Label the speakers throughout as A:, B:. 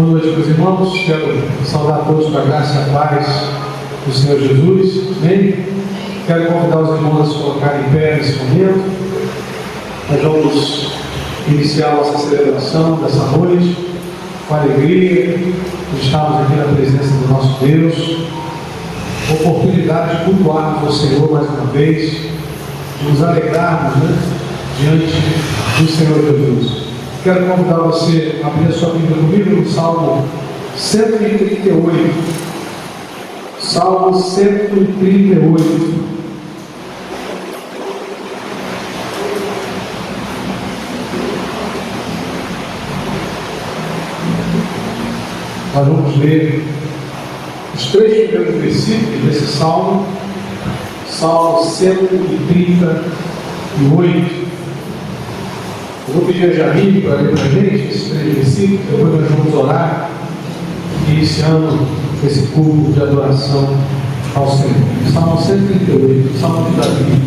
A: Boa noite, meus irmãos. Quero saudar a todos com a graça e a paz do Senhor Jesus. Amém? Quero convidar os irmãos a se colocarem em pé nesse momento. Nós vamos iniciar a nossa celebração dessa noite com alegria de estarmos aqui na presença do nosso Deus. Oportunidade de cultuarmos ao Senhor mais uma vez, de nos alegrarmos diante do Senhor Jesus. Quero convidar você a abrir a sua Bíblia comigo no Salmo 138. Salmo 138. Nós vamos ler os 3 primeiros versículos desse Salmo, Salmo 138. Eu vou pedir a Jamil para ler para a gente esses 3 versículos, depois nós vamos orar, iniciando esse culto de adoração ao Senhor. Salmo 138, Salmo de Davi.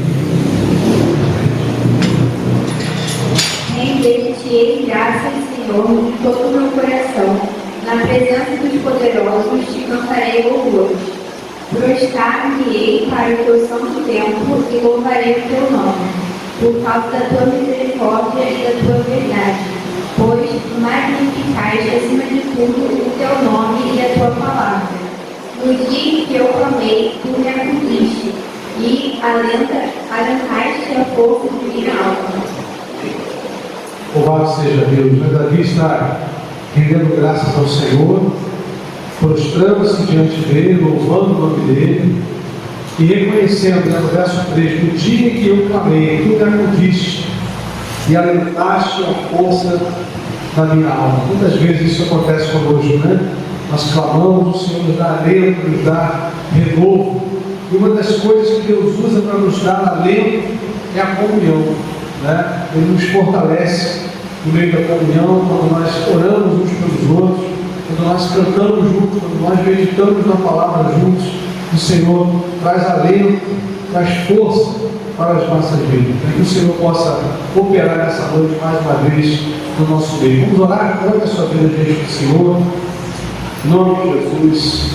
B: Render-te-ei graças, Senhor, de todo o meu coração. Na presença dos poderosos te cantarei louvores. Prostrar-me-ei para o teu santo templo e louvarei o teu nome, por causa da tua misericórdia e da tua verdade, pois magnificaste acima de tudo o teu nome e a tua palavra. No dia em que eu clamei, tu me acudiste e alentaste a força de minha alma.
A: Louvado seja Deus. Davi está rendendo graças ao Senhor, prostrando-se diante dele, louvando o nome dele e reconhecendo, no verso 3, no dia em que eu clamei, tu me acudiste e alentaste a força da minha alma. Muitas vezes isso acontece conosco, Nós clamamos, o Senhor nos dá alento, nos dá renovo, e uma das coisas que Deus usa para nos dar alento é a comunhão, Ele nos fortalece no meio da comunhão, quando nós oramos uns pelos outros, quando nós cantamos juntos, quando nós meditamos na palavra juntos. O Senhor traz alento, traz força para as nossas vidas. Que o Senhor possa operar nessa noite mais uma vez no nosso meio. Vamos orar, coloque a sua vida diante do Senhor. Em nome de Jesus,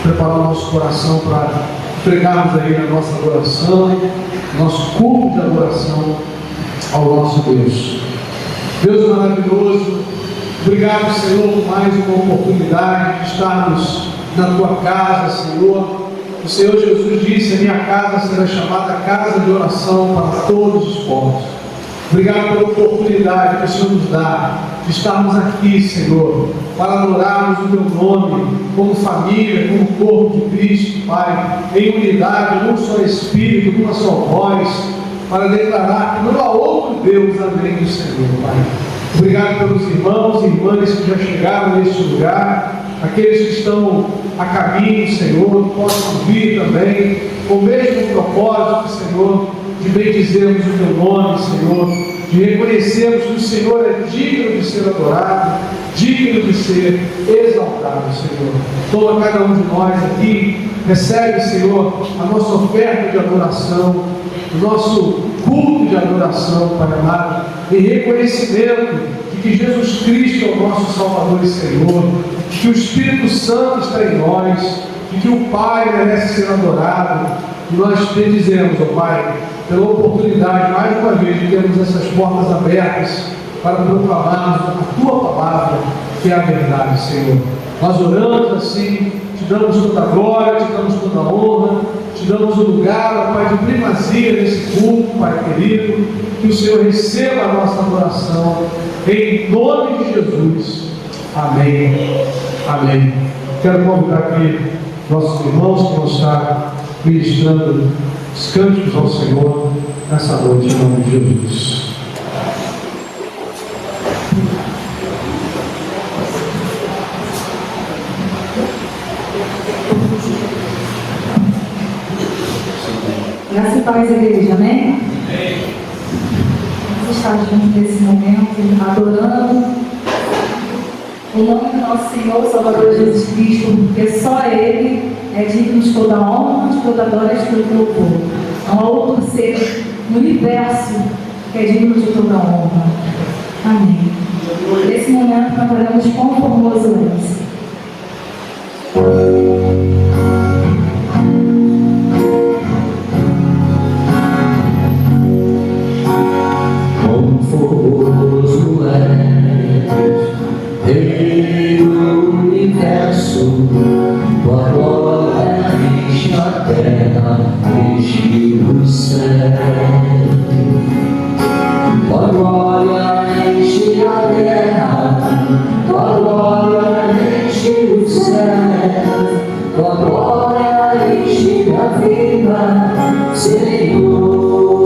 A: preparar o nosso coração para pregarmos aí na nossa adoração, nosso culto de adoração ao nosso Deus. Deus maravilhoso, obrigado, Senhor, por mais uma oportunidade de estarmos na tua casa, Senhor. O Senhor Jesus disse: a minha casa será chamada casa de oração para todos os povos. Obrigado pela oportunidade que o Senhor nos dá de estarmos aqui, Senhor, para adorarmos o teu nome, como família, como corpo de Cristo, Pai, em unidade, num só Espírito, numa só voz, para declarar que não há outro Deus além do Senhor, Pai. Obrigado pelos irmãos e irmãs que já chegaram neste lugar, aqueles que estão a caminho, Senhor, que possam vir também com o mesmo propósito, Senhor, de bendizermos o teu nome, Senhor, de reconhecermos que o Senhor é digno de ser adorado, digno de ser exaltado, Senhor. Toma cada um de nós aqui, recebe, Senhor, a nossa oferta de adoração, o nosso culto de adoração, Pai amado, em reconhecimento de que Jesus Cristo é o nosso Salvador e Senhor, de que o Espírito Santo está em nós, de que o Pai merece ser adorado. E nós te bendizemos, ó Pai, pela oportunidade, mais uma vez, de termos essas portas abertas para proclamarmos a tua palavra, que é a verdade, Senhor. Nós oramos assim, te damos toda a glória, te damos toda a honra, te damos o lugar, ó Pai, de primazia nesse culto, Pai querido. Que o Senhor receba a nossa adoração, em nome de Jesus. Amém. Amém. Quero convidar aqui nossos irmãos que vão estar ministrando os cânticos ao Senhor nessa noite, em nome de Jesus.
C: Graça e paz, igreja, amém? Vamos estar juntos nesse momento, adorando o nome do nosso Senhor, Salvador Jesus Cristo, porque só Ele é digno de toda honra, de toda glória, de todo louvor. Não há outro ser no universo que é digno de toda honra. Amém. Nesse momento, nós oramos com o formoso lenço.
D: Conformoso és, Rei do universo, tua glória enche a terra, enche o céu. Tua glória enche a terra, tua glória enche o céu, tua glória enche a vida, Senhor.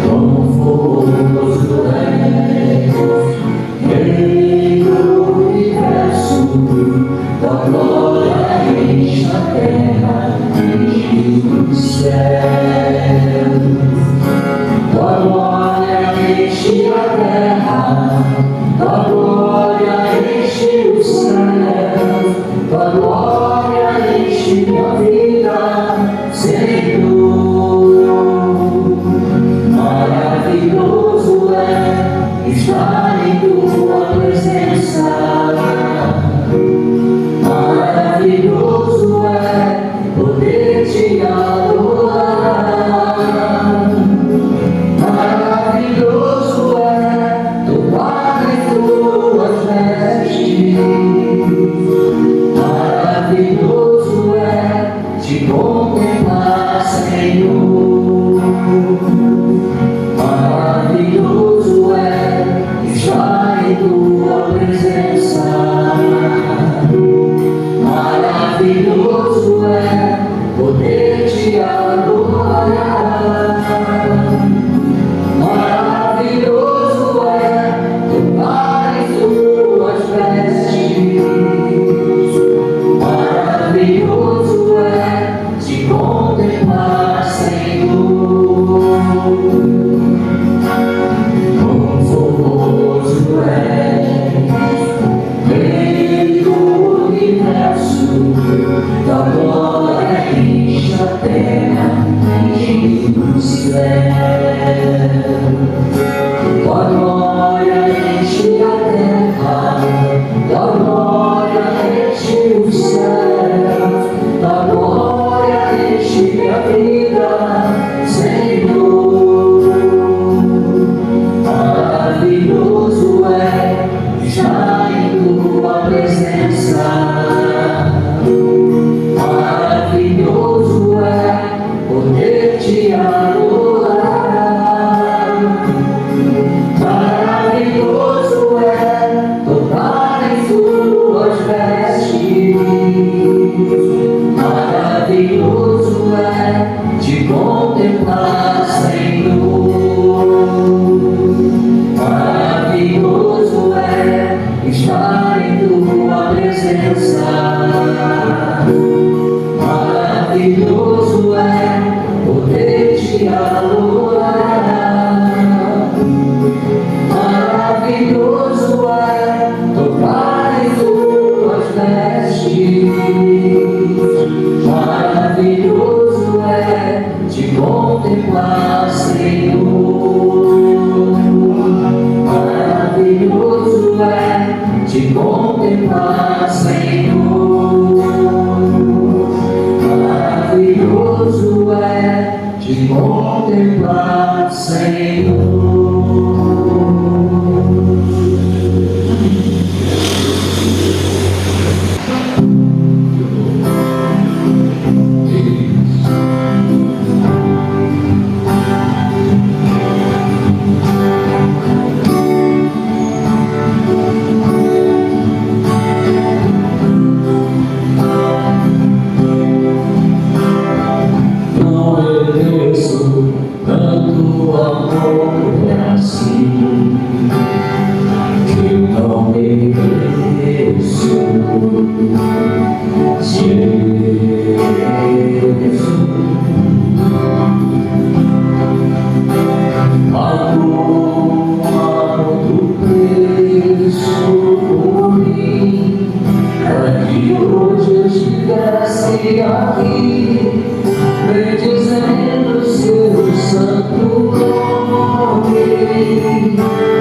D: Conformoso és, Rei do universo, tua glória enche a terra, enche o céu. Tua glória enche a terra, tua glória enche o céu, tua glória enche a vida, Senhor. Maravilhoso é estar em tua presença. Maravilhoso é poder te adorar. Maravilhoso é tua plenitude.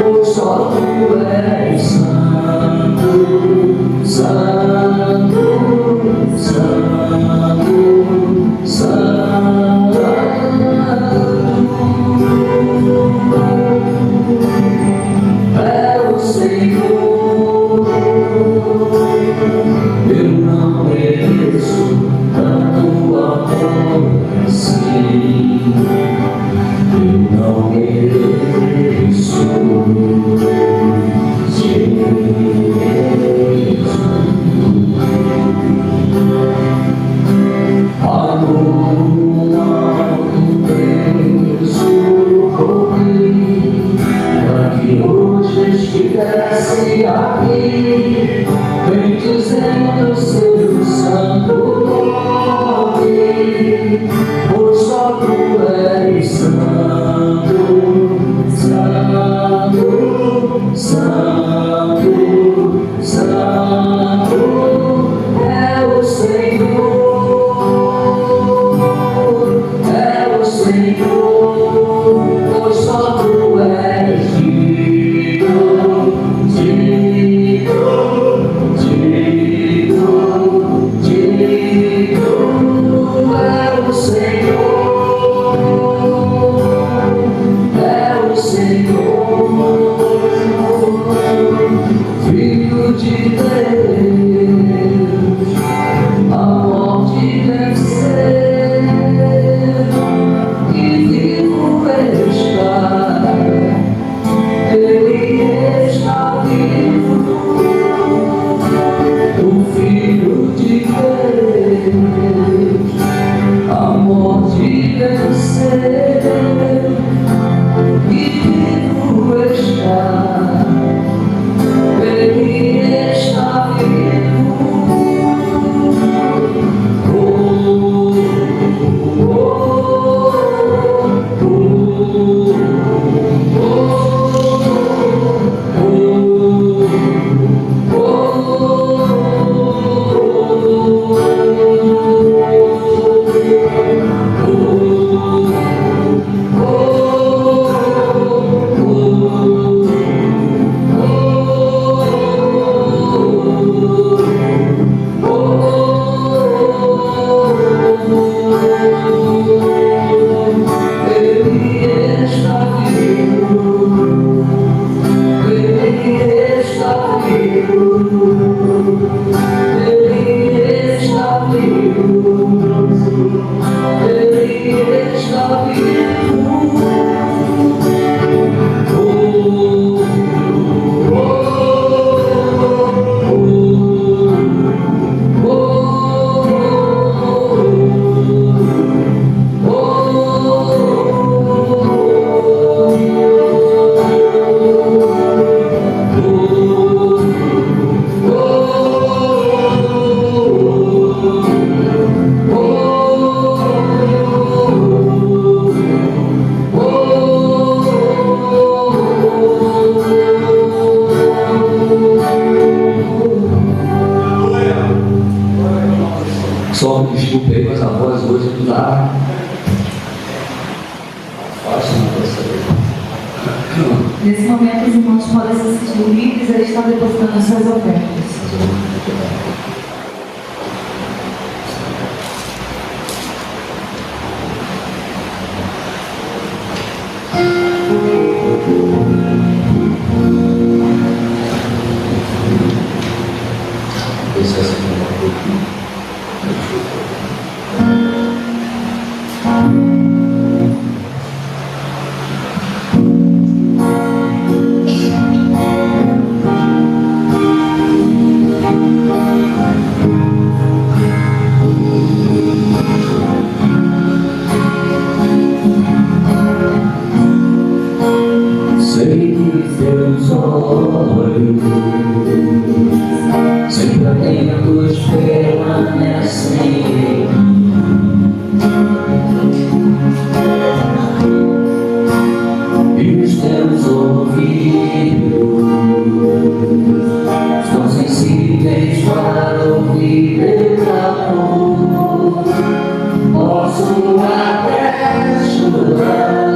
D: pois só tu és santo, santo, santo, santo. É o Senhor, eu não mereço tanto amor assim, eu não mereço amor, alto preço corri, para que hoje estivesse aqui, bendizendo seu santo nome, pois só tu és santo, santo, santo, santo, é o Senhor, é o Senhor, pois só tu és digno, digno, digno, digno, é o Senhor, é o Senhor, Filho de Deus, a morte venceu e vivo está, Ele está vivo, o Filho de Deus, a morte venceu e vivo está, Ele está vivo. Só me desculpei, mas a voz hoje não dá. Fácil não perceber.
C: Nesse momento, os irmãos podem se sentir livres a estar depositando as suas ofertas.
D: Sei que teus olhos sempre atentos permanecem e os teus ouvidos estão sensíveis para ouvir teu clamor. Posso até chorar,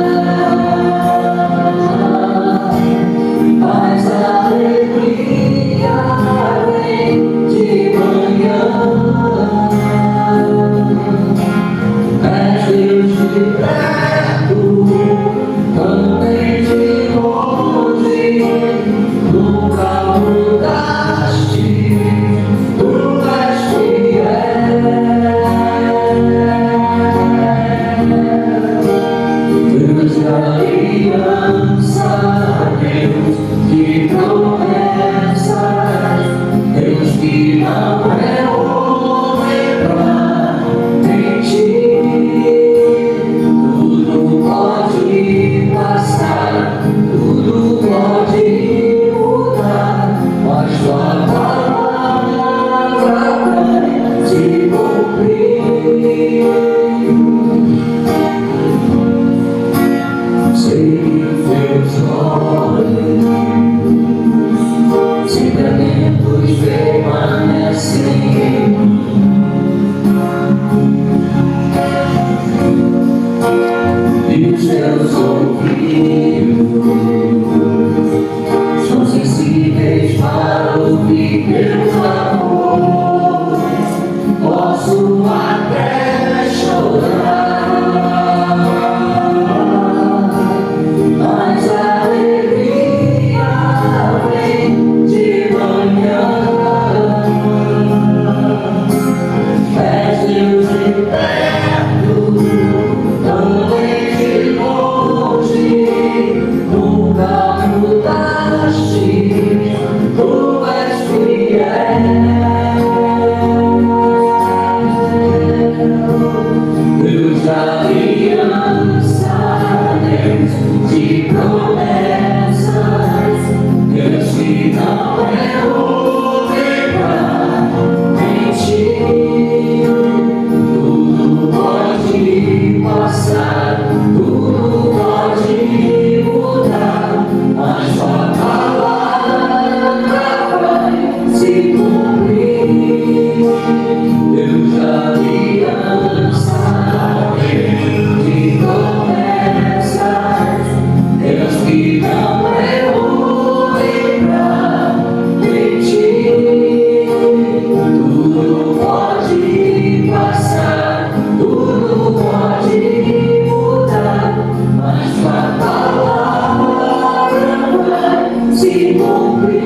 D: se cumprir.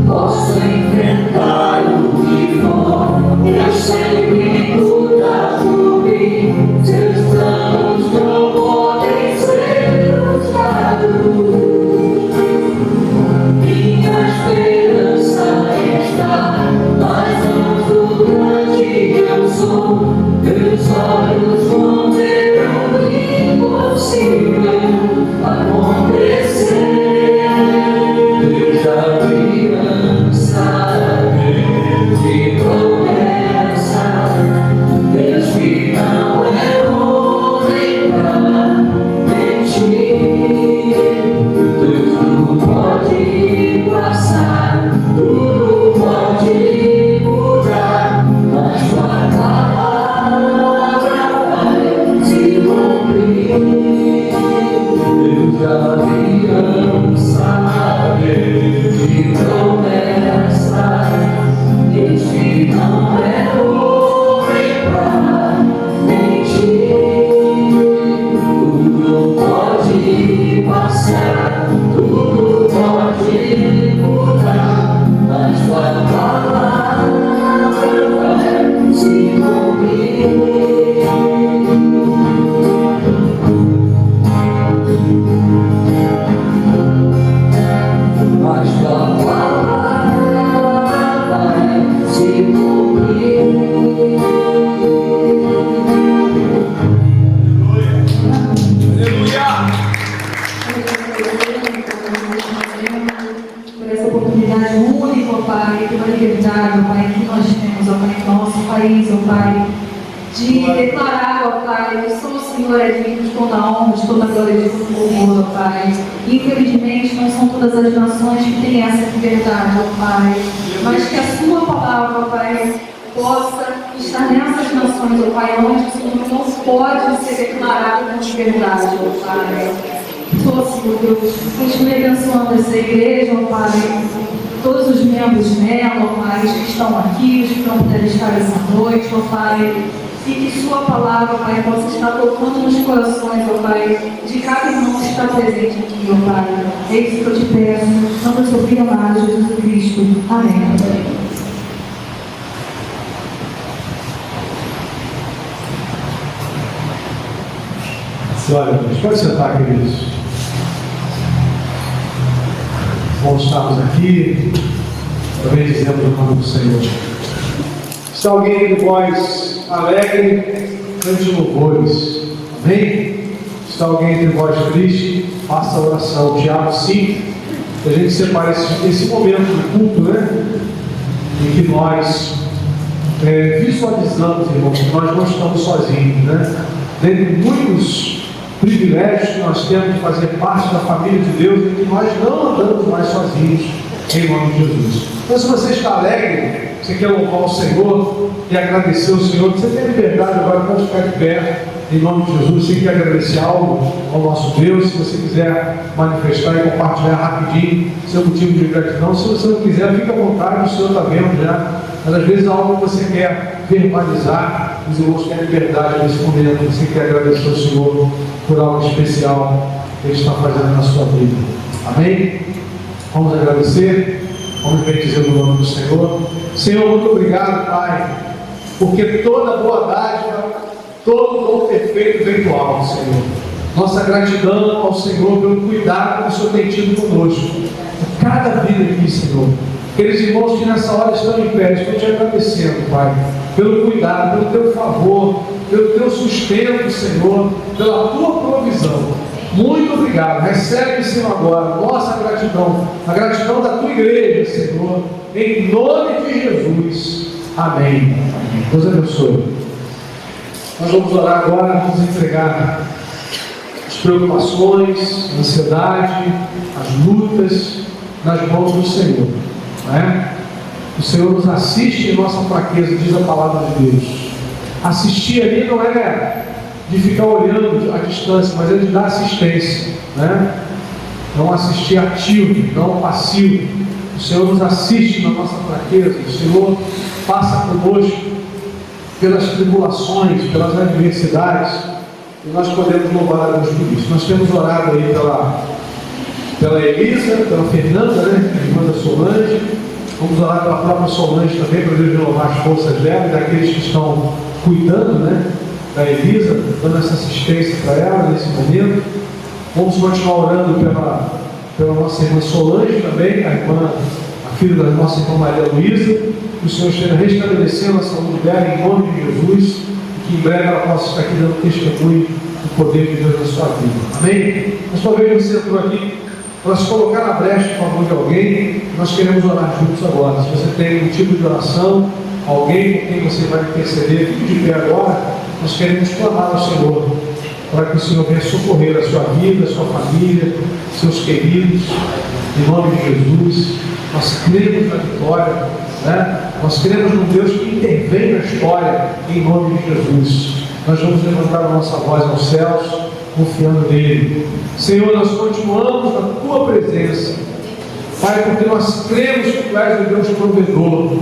D: Posso enfrentar o que for, Deus sempre luta por mim. Seus planos não podem ser frustrados. Minha esperança está nas mãos do grande eu sou. Meus olhos vão ver o impossível acontecer. Deus da aliança, de promessa, Deus que não é homem pra mentir. Tudo pode passar, tudo pode mudar, mas tua palavra vai se cumprir. Deus da aliança, de promessa, Deus que não é homem pra mentir. Tudo pode passar, tudo pode mudar, mas tua palavra vai se cumprir. Mas tua palavra vai se cumprir.
C: Por essa oportunidade única, ó Pai, pela liberdade, ó Pai, que nós temos, ó Pai, no nosso país, ó Pai, de declarar, ó Pai, que só o Senhor é digno de toda a honra, de toda a glória, de todo o louvor, ó Pai. Infelizmente, não são todas as nações que têm essa liberdade, ó Pai, mas que a Sua palavra, ó Pai, possa estar nessas nações, ó Pai, onde o Senhor não pode ser declarado com liberdade, ó Pai. Só, Senhor Deus, continue abençoando essa igreja, ó Pai, todos os membros dela, ó Pai, os que estão aqui, os que não puderem estar essa noite, ó Pai, e que Sua palavra, ó Pai, possa estar tocando nos corações, ó Pai, de cada irmão que está presente aqui, ó Pai. É isso que eu te peço, não nos ouvir amado, Jesus Cristo. Amém.
A: Glória a Deus. Pode sentar, queridos. Bom estarmos aqui, também dizemos o nome do Senhor. Se alguém entre vós alegre, cante louvores. Amém? Se alguém entre vós triste, faça a oração. Tiago 5, a gente separa esse momento de culto, né? Em que nós visualizamos, irmãos, que nós não estamos sozinhos, né? Dentre muitos privilégios que nós temos de fazer parte da família de Deus, e que nós não andamos mais sozinhos, em nome de Jesus. Então, se você está alegre, você quer louvar o Senhor e agradecer ao Senhor, você tem liberdade agora, pode ficar de pé, em nome de Jesus. Você quer agradecer algo ao nosso Deus, se você quiser manifestar e compartilhar rapidinho seu motivo de gratidão. Se você não quiser, fique à vontade, o Senhor está vendo já. Mas às vezes há algo que você quer verbalizar, os irmãos querem liberdade nesse momento, você quer agradecer ao Senhor por algo especial que Ele está fazendo na sua vida. Amém? Vamos agradecer, vamos bendizer o nome do Senhor. Senhor, muito obrigado, Pai, porque toda boa dádiva, todo dom perfeito vem do alto, Senhor. Nossa gratidão ao Senhor pelo cuidado que o Senhor tem tido conosco, por cada vida aqui, Senhor. Aqueles irmãos que nessa hora estão em pé, estou te agradecendo, Pai, pelo cuidado, pelo teu favor, pelo teu sustento, Senhor, pela tua provisão. Muito obrigado. Recebe, Senhor, agora nossa gratidão, a gratidão da tua igreja, Senhor, em nome de Jesus. Amém. Deus abençoe. Nós vamos orar agora, vamos entregar as preocupações, a ansiedade, as lutas nas mãos do Senhor. Não é? O Senhor nos assiste em nossa fraqueza, diz a palavra de Deus. Assistir ali não é de ficar olhando à distância, mas é de dar assistência, né? Não assistir ativo, não passivo. O Senhor nos assiste na nossa fraqueza, o Senhor passa conosco pelas tribulações, pelas adversidades, e nós podemos louvar a Deus por isso. Nós temos orado aí pela Elisa, pela Fernanda, né, a irmã da Solange. Vamos orar pela própria Solange também, para Deus renovar as forças dela e daqueles que estão cuidando, né, da Elisa, dando essa assistência para ela nesse momento. Vamos continuar orando pela nossa irmã Solange também, a filha da nossa irmã Maria Luísa, que o Senhor esteja restabelecendo a saúde dela em nome de Jesus, e que em breve ela possa estar aqui dando testemunho do poder de Deus na sua vida. Amém? Mas talvez você entrou aqui para se colocar na brecha em favor de alguém. Nós queremos orar juntos agora. Se você tem um tipo de oração, alguém com quem você vai interceder, fique de pé agora. Nós queremos clamar ao Senhor para que o Senhor venha socorrer a sua vida, a sua família, seus queridos, em nome de Jesus. Nós cremos na vitória, né? Nós cremos num Deus que intervém na história, em nome de Jesus. Nós vamos levantar a nossa voz aos céus, confiando nele. Senhor, nós continuamos na tua presença, Pai, porque nós cremos que tu és o Deus provedor.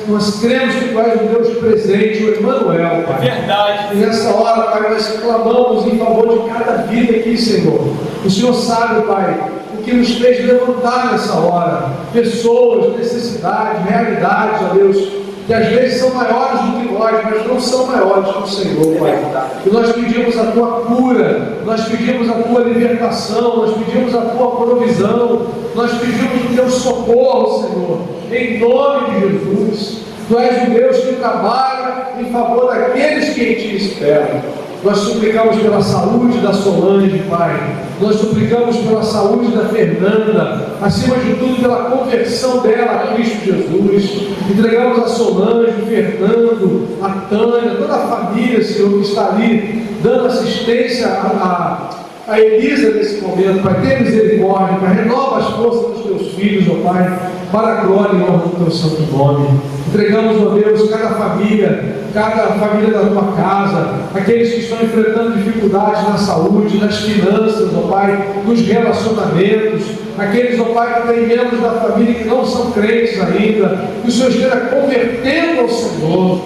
A: Nós cremos que tu és o Deus presente, o Emmanuel, Pai.
E: Verdade.
A: E nessa hora, Pai, nós clamamos em favor de cada vida aqui, Senhor. O Senhor sabe, Pai, o que nos fez levantar nessa hora. Pessoas, necessidades, realidades, ó Deus, que às vezes são maiores do que nós, mas não são maiores que o Senhor, Pai. E nós pedimos a tua cura, nós pedimos a tua libertação, nós pedimos a tua provisão, nós pedimos o teu socorro, Senhor, em nome de Jesus. Tu és o Deus que trabalha em favor daqueles que em ti esperam. Nós suplicamos pela saúde da Solange, Pai. Nós suplicamos pela saúde da Fernanda, acima de tudo pela conversão dela a Cristo Jesus. Entregamos a Solange, o Fernando, a Tânia, toda a família, Senhor, que está ali dando assistência a Elisa nesse momento. Pai, tenha misericórdia, Pai, renova as forças dos teus filhos, ó Pai, para a glória e honra do teu santo nome. Entregamos, ó Deus, cada família da tua casa, aqueles que estão enfrentando dificuldades na saúde, nas finanças, ó Pai, nos relacionamentos, aqueles, ó Pai, que têm membros da família que não são crentes ainda, que o Senhor esteja convertendo ao Senhor,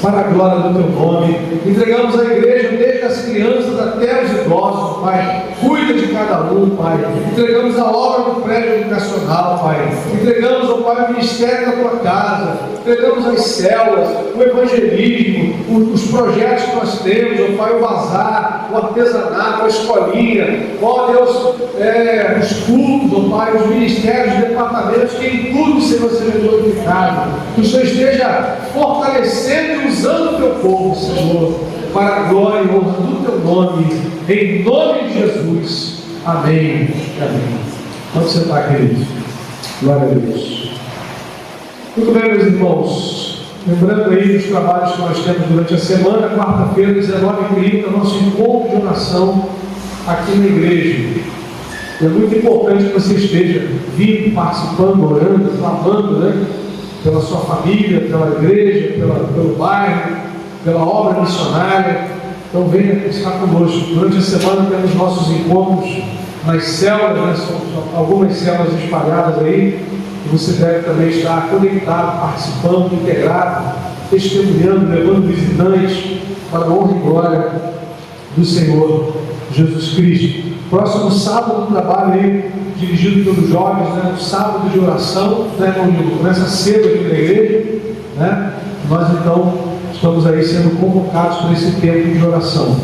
A: para a glória do teu nome. Entregamos a igreja desde as crianças até os idosos, Pai. Cuida de cada um, Pai. Entregamos a obra do prédio educacional, Pai. Entregamos, ó Pai, o ministério da tua casa. Entregamos as células, o evangelismo, os projetos que nós temos, ó Pai, o bazar, o artesanato, a escolinha, ó Deus, os cultos, ó Pai, os ministérios, os departamentos, que em tudo, Senhor, seja glorificado. Que o Senhor esteja fortalecendo e usando o teu povo, Senhor, para a glória e honra do teu nome, em nome de Jesus. Amém. Amém. Pode sentar, queridos. Glória a Deus. Muito bem, meus irmãos. Lembrando aí dos trabalhos que nós temos durante a semana, quarta-feira, 19h30, nosso encontro de oração aqui na igreja. É muito importante que você esteja vindo, participando, orando, clamando, né? Pela sua família, pela igreja, pelo bairro, pela obra missionária. Então venha estar conosco. Durante a semana temos nossos encontros nas células, né? São algumas células espalhadas aí, e você deve também estar conectado, participando, integrado, testemunhando, levando visitantes para a honra e glória do Senhor Jesus Cristo. Próximo sábado, um trabalho aí dirigido pelos jovens, né? Um sábado de oração, né? Onde começa cedo aqui na igreja, né? Nós então estamos aí sendo convocados para esse tempo de oração.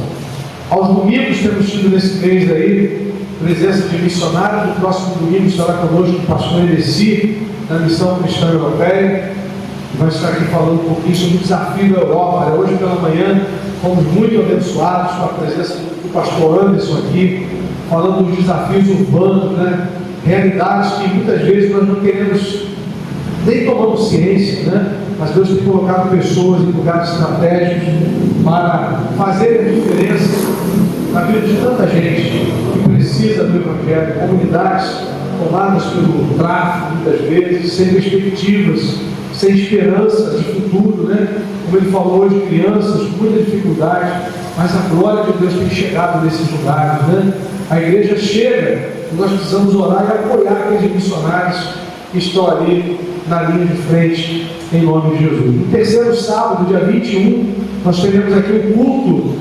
A: Aos domingos temos tido nesse mês aí presença de missionários. No próximo domingo estará conosco o pastor Edeci, da Missão Cristã Europeia, que vai estar aqui falando um pouquinho sobre o desafio da Europa. Hoje pela manhã fomos muito abençoados com a presença do pastor Anderson aqui, falando dos desafios urbanos, né? Realidades que muitas vezes nós não queremos, nem tomamos ciência, né? Mas Deus tem colocado pessoas em lugares estratégicos para fazer a diferença na vida de tanta gente que precisa do Evangelho. Comunidades tomadas pelo tráfico, muitas vezes, sem perspectivas, sem esperança de futuro, né? Como ele falou hoje, crianças com muita dificuldade, mas a glória de Deus tem chegado nesses lugares, né? A igreja chega e nós precisamos orar e apoiar aqueles missionários que estão ali na linha de frente, em nome de Jesus. No terceiro sábado, dia 21, nós teremos aqui um culto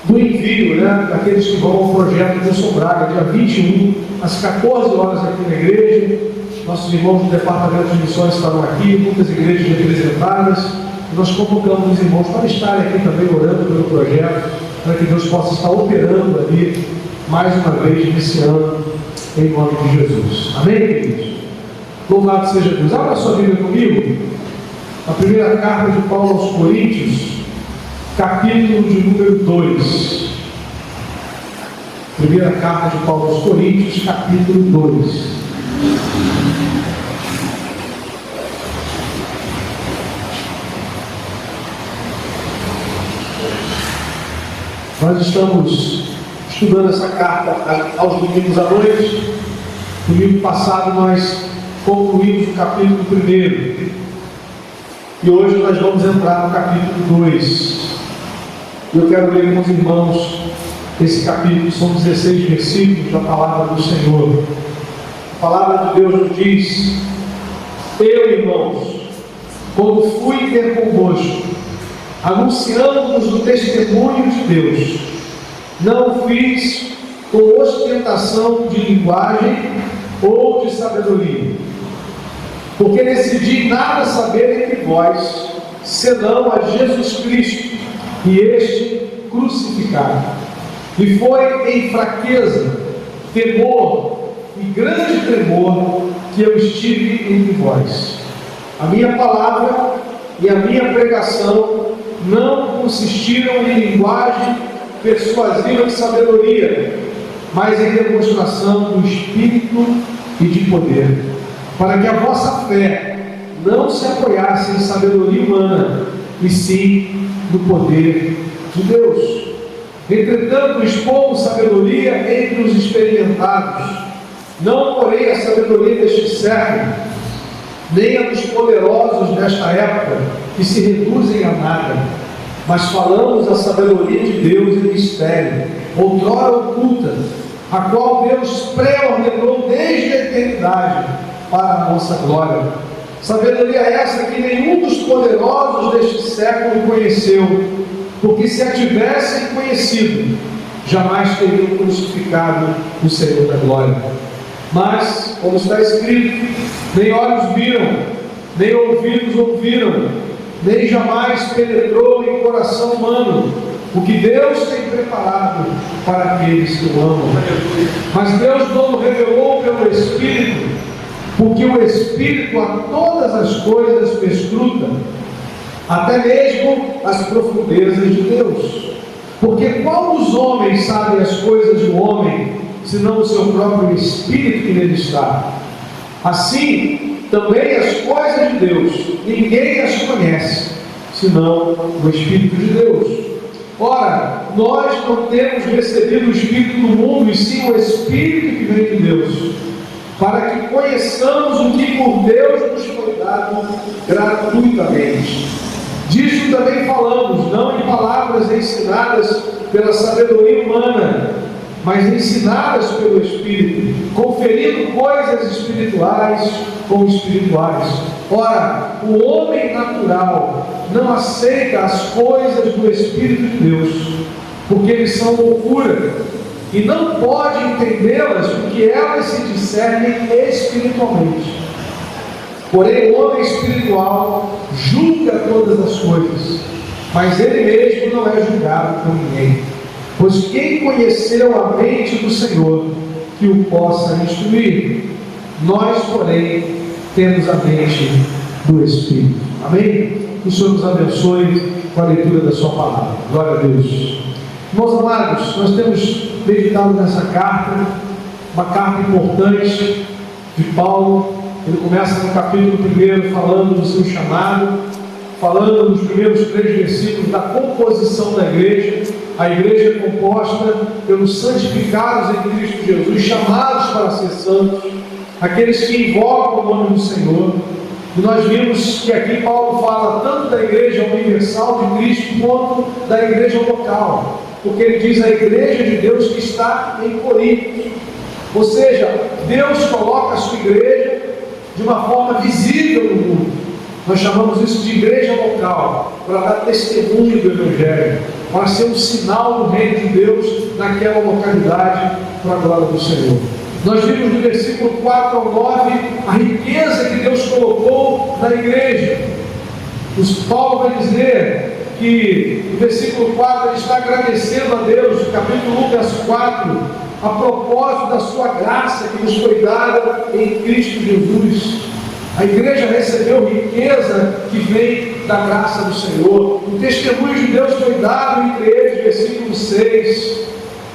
A: do envio, né, daqueles que vão ao projeto de Wilson Braga, dia 21, às 14 horas aqui na igreja. Nossos irmãos do Departamento de Missões estarão aqui, muitas igrejas representadas. E nós convocamos os irmãos para estarem aqui também orando pelo projeto, para que Deus possa estar operando ali mais uma vez nesse ano, em nome de Jesus. Amém, queridos? Louvado seja Deus. Abra a sua Bíblia comigo. A primeira carta de Paulo aos Coríntios, capítulo de número 2. Primeira carta de Paulo aos Coríntios, capítulo 2. Nós estamos estudando essa carta aos domingos à noite. Domingo passado nós concluímos o capítulo 1. E hoje nós vamos entrar no capítulo 2. Eu quero ler com os irmãos esse capítulo, são 16 versículos da palavra do Senhor. A palavra de Deus nos diz: eu, irmãos, quando fui ter convosco, anunciando-vos o testemunho de Deus, não o fiz com ostentação de linguagem ou de sabedoria, porque decidi nada saber entre vós, senão a Jesus Cristo e este crucificado. E foi em fraqueza, temor e grande tremor que eu estive entre vós. A minha palavra e a minha pregação não consistiram em linguagem persuasiva de sabedoria, mas em demonstração do Espírito e de poder, para que a vossa fé não se apoiasse em sabedoria humana, e sim no poder de Deus. Entretanto, expomos sabedoria entre os experimentados, não porém a sabedoria deste século, nem a dos poderosos desta época, que se reduzem a nada, mas falamos a sabedoria de Deus em mistério, outrora oculta, a qual Deus pré-ordenou desde a eternidade para a nossa glória. Sabedoria essa que nenhum dos poderosos deste século conheceu, porque se a tivessem conhecido, jamais teriam crucificado o Senhor da glória. Mas, como está escrito, nem olhos viram, nem ouvidos ouviram, nem jamais penetrou em coração humano o que Deus tem preparado para aqueles que o amam. Mas Deus não o revelou pelo Espírito, porque o Espírito a todas as coisas perscruta, até mesmo as profundezas de Deus. Porque qual dos homens sabe as coisas do homem, senão o seu próprio Espírito que nele está? Assim, também as coisas de Deus, ninguém as conhece, senão o Espírito de Deus. Ora, nós não temos recebido o Espírito do mundo, e sim o Espírito que vem de Deus, para que conheçamos o que por Deus nos foi dado gratuitamente. Disso também falamos, não em palavras ensinadas pela sabedoria humana, mas ensinadas pelo Espírito, conferindo coisas espirituais com espirituais. Ora, o homem natural não aceita as coisas do Espírito de Deus, porque eles são loucura, e não pode entendê-las, porque elas se discernem espiritualmente. Porém, o homem espiritual julga todas as coisas, mas ele mesmo não é julgado por ninguém. Pois quem conheceu a mente do Senhor, que o possa instruir? Nós, porém, temos a mente do Espírito. Amém? Que o Senhor nos abençoe com a leitura da sua palavra. Glória a Deus. Meus amados, nós temos meditado nessa carta, uma carta importante de Paulo. Ele começa no capítulo 1 falando do seu chamado, falando nos primeiros 3 versículos da composição da igreja. A igreja é composta pelos santificados em Cristo Jesus, chamados para ser santos, aqueles que invocam o nome do Senhor. E nós vimos que aqui Paulo fala tanto da igreja universal de Cristo, quanto da igreja local, porque ele diz a igreja de Deus que está em Corinto. Ou seja, Deus coloca a sua igreja de uma forma visível no mundo. Nós chamamos isso de igreja local, para dar testemunho do Evangelho, para ser um sinal do reino de Deus naquela localidade, para a glória do Senhor. Nós vimos no versículo 4 ao 9 a riqueza que Deus colocou na igreja. Paulo vai dizer que no versículo 4 ele está agradecendo a Deus, no capítulo 1, verso 4, a propósito da sua graça que nos foi dada em Cristo Jesus. A igreja recebeu riqueza que vem da graça do Senhor. O testemunho de Deus foi dado entre eles, versículo 6.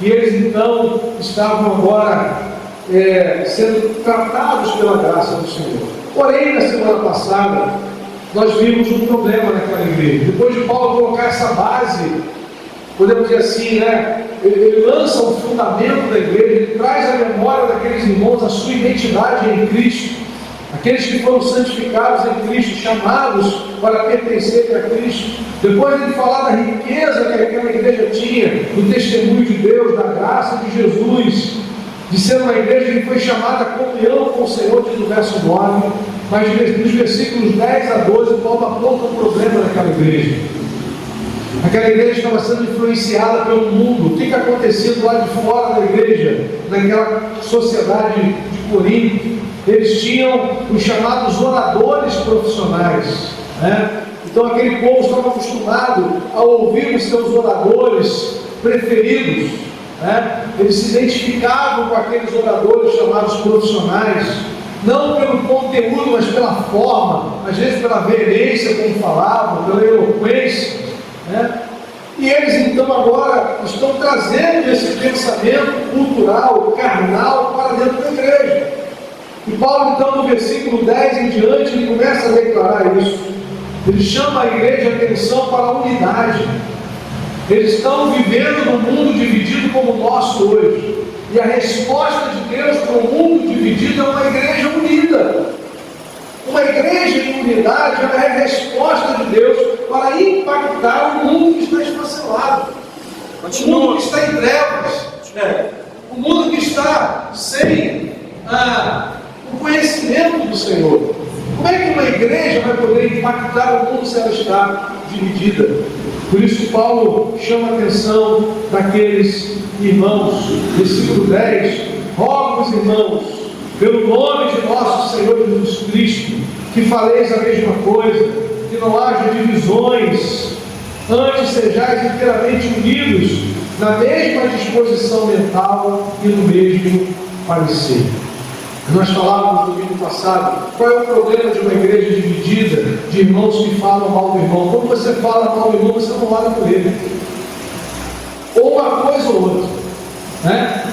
A: E eles então estavam agora sendo tratados pela graça do Senhor. Porém, na semana passada, nós vimos um problema naquela igreja. Depois de Paulo colocar essa base, podemos dizer assim, né? Ele lança o fundamento da igreja, ele traz à memória daqueles irmãos a sua identidade em Cristo. Aqueles que foram santificados em Cristo, chamados para pertencer a Cristo. Depois de falar da riqueza que aquela igreja tinha, do testemunho de Deus, da graça de Jesus, de ser uma igreja que foi chamada a comunhão com o Senhor, diz no verso 9, mas nos versículos 10 a 12, Paulo aponta um problema naquela igreja. Aquela igreja estava sendo influenciada pelo mundo. O que acontecia do lado de fora da igreja, naquela sociedade de Corinto? Eles tinham os chamados oradores profissionais, né? Então aquele povo estava acostumado a ouvir os seus oradores preferidos, né? Eles se identificavam com aqueles oradores chamados profissionais, não pelo conteúdo, mas pela forma, às vezes pela veemência como falavam, pela eloquência, né? E eles então agora estão trazendo esse pensamento cultural, carnal, para dentro da igreja. E Paulo então no versículo 10 em diante, ele começa a declarar isso. Ele chama a igreja a atenção para a unidade. Eles estão vivendo num mundo dividido como o nosso hoje. E a resposta de Deus para um mundo dividido é uma igreja unida. Uma igreja em unidade é a resposta de Deus para impactar o mundo que está esfacelado. O mundo que está em trevas. O mundo que está sem o conhecimento do Senhor. Como é que uma igreja vai poder impactar o mundo se ela está dividida? Por isso Paulo chama a atenção daqueles irmãos. Versículo 10: rogo-vos, irmãos, pelo nome de nosso Senhor Jesus Cristo, que faleis a mesma coisa, que não haja divisões, antes sejais inteiramente unidos, na mesma disposição mental e no mesmo parecer. Nós falávamos no domingo passado, qual é o problema de uma igreja dividida, de irmãos que falam mal do irmão? Quando você fala mal do irmão, você não ora por ele. Ou uma coisa ou outra, né?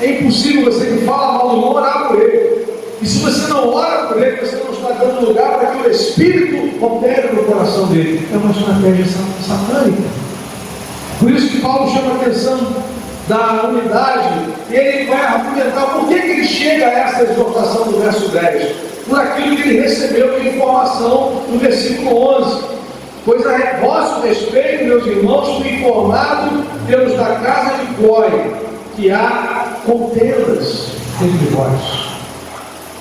A: É impossível você que fala mal do irmão orar por ele. E se você não ora por ele, você não está dando lugar para que o Espírito opere no coração dele. É uma estratégia satânica. Por isso que Paulo chama a atenção da unidade, e ele vai argumentar por que ele chega a essa exortação do verso 10. Por aquilo que ele recebeu de informação no versículo 11. Pois a vosso respeito, meus irmãos, fui informado pelos da casa de Clói, que há contendas entre vós.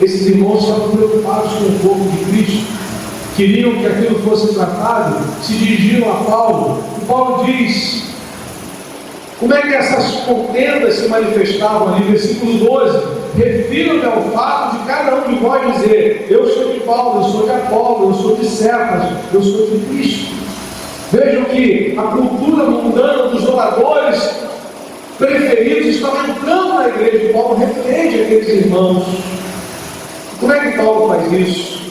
A: Esses irmãos estavam preocupados com o corpo de Cristo, queriam que aquilo fosse tratado, se dirigiram a Paulo, e Paulo diz: como é que essas contendas se manifestavam ali? Versículo 12: refiro-me ao fato de cada um de vós dizer: eu sou de Paulo, eu sou de Apolo, eu sou de Cefas, eu sou de Cristo. Vejam que a cultura mundana dos oradores preferidos estava entrando na igreja. Paulo repreende aqueles irmãos. Como é que Paulo faz isso?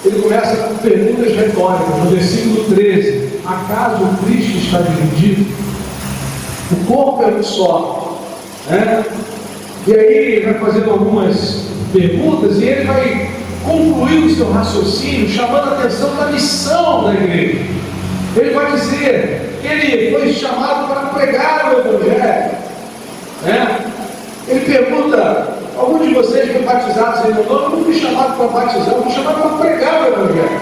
A: Ele começa com perguntas retóricas. No versículo 13: acaso o Cristo está dividido? O corpo é um só, né? E aí ele vai fazendo algumas perguntas e ele vai concluir o seu raciocínio chamando a atenção da missão da igreja. Ele vai dizer que ele foi chamado para pregar o Evangelho, né? Ele pergunta: algum de vocês foi batizados em meu nome? Eu não fui chamado para batizar, eu fui chamado para pregar o Evangelho.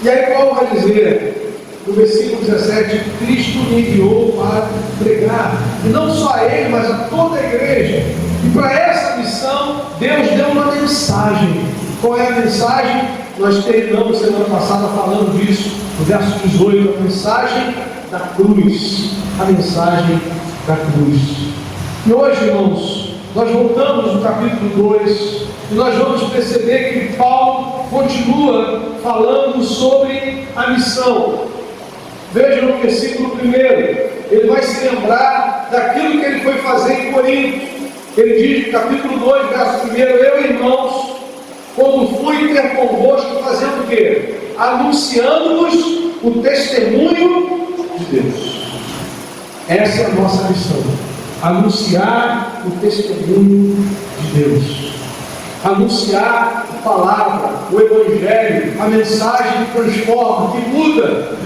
A: E aí Paulo vai dizer no versículo 17: Cristo me enviou para pregar, e não só a ele, mas a toda a igreja. E para essa missão Deus deu uma mensagem. Qual é a mensagem? Nós terminamos semana passada falando disso, no verso 18. A mensagem da cruz, a mensagem da cruz. E hoje, irmãos, nós voltamos no capítulo 2 e nós vamos perceber que Paulo continua falando sobre a missão. Veja no versículo 1, ele vai se lembrar daquilo que ele foi fazer em Corinto. Ele diz no capítulo 2, verso 1, eu, irmãos, quando fui ter convosco, fazendo o quê? Anunciando-vos o testemunho de Deus. Essa é a nossa missão. Anunciar o testemunho de Deus. Anunciar a palavra, o Evangelho, a mensagem que transforma, que muda.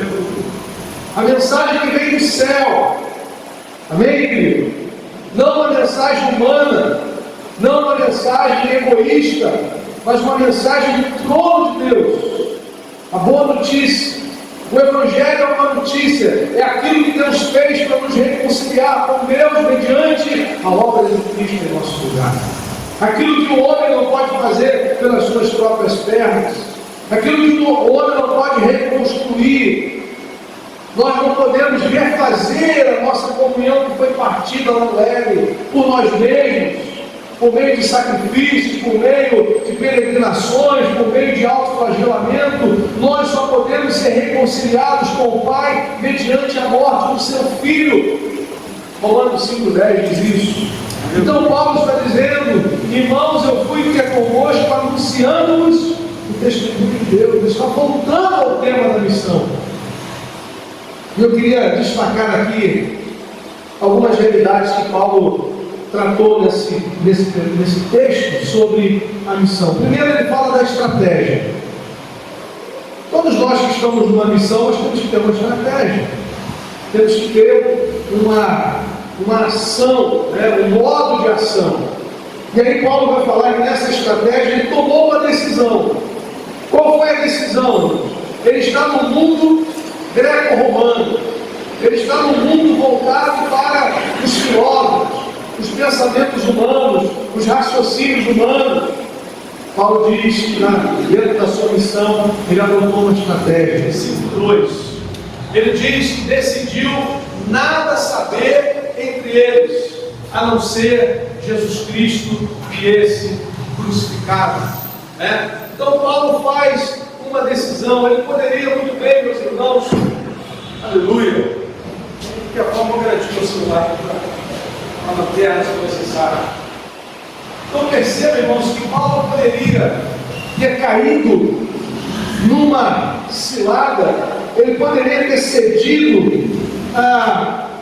A: A mensagem que vem do céu. Amém, querido? Não uma mensagem humana, não uma mensagem egoísta, mas uma mensagem do trono de Deus. A boa notícia. O Evangelho é uma notícia, é aquilo que Deus fez para nos reconciliar com Deus mediante a obra de Cristo em nosso lugar. Aquilo que o homem não pode fazer pelas suas próprias pernas, aquilo que o homem não pode reconstruir. Nós não podemos refazer a nossa comunhão que foi partida lá leve por nós mesmos, por meio de sacrifícios, por meio de peregrinações, por meio de autoflagelamento. Nós só podemos ser reconciliados com o Pai mediante a morte do seu Filho. Romanos 5,10 diz isso. Então Paulo está dizendo, irmãos, eu fui ter convosco anunciando-vos o testemunho de Deus. Ele está voltando ao tema da missão. Eu queria destacar aqui algumas realidades que Paulo tratou nesse texto sobre a missão. Primeiro, ele fala da estratégia. Todos nós que estamos numa missão, nós temos que ter uma estratégia. Temos que ter uma ação, um modo de ação. E aí Paulo vai falar que nessa estratégia ele tomou uma decisão. Qual foi a decisão? Ele está no mundo greco-romano. Ele está no mundo voltado para os filósofos, os pensamentos humanos, os raciocínios humanos. Paulo diz que dentro da sua missão ele adotou uma estratégia. Versículo 2, ele diz que decidiu nada saber entre eles, a não ser Jesus Cristo e esse crucificado. Então Paulo faz uma decisão. Ele poderia muito bem, meus irmãos, aleluia, que a forma garantiu o celular para a lanterna se necessário. Então perceba, irmãos, que Paulo poderia ter caído numa cilada. Ele poderia ter cedido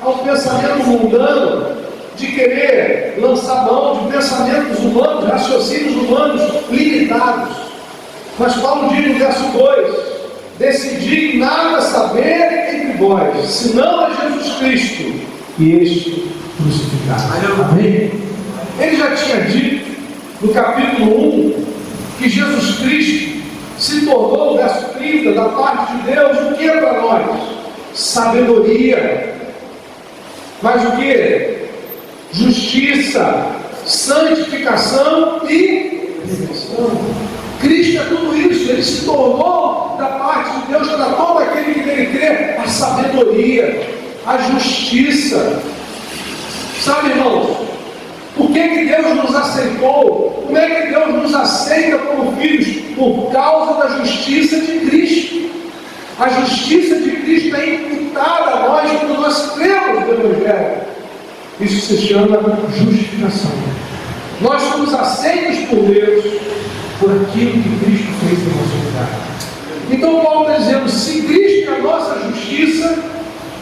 A: ao pensamento mundano de querer lançar mão de pensamentos humanos, raciocínios humanos limitados. Mas Paulo diz no verso 2: decidi nada saber entre vós, senão a Jesus Cristo e este crucificado. Amém? Ele já tinha dito no capítulo 1 que Jesus Cristo se tornou, no verso 30, da parte de Deus, o que é para nós? Sabedoria. Mas o que? Justiça, santificação e redenção. Cristo é tudo isso. Ele se tornou, da parte de Deus, para todo aquele que nele crê, a sabedoria, a justiça. Sabe, irmãos, por que Deus nos aceitou? Como é que Deus nos aceita como filhos? Por causa da justiça de Cristo. A justiça de Cristo é imputada a nós quando nós cremos no Evangelho. Isso se chama justificação. Nós somos aceitos por Deus por aquilo que Cristo fez em nosso lugar. Então Paulo está dizendo, se Cristo é a nossa justiça,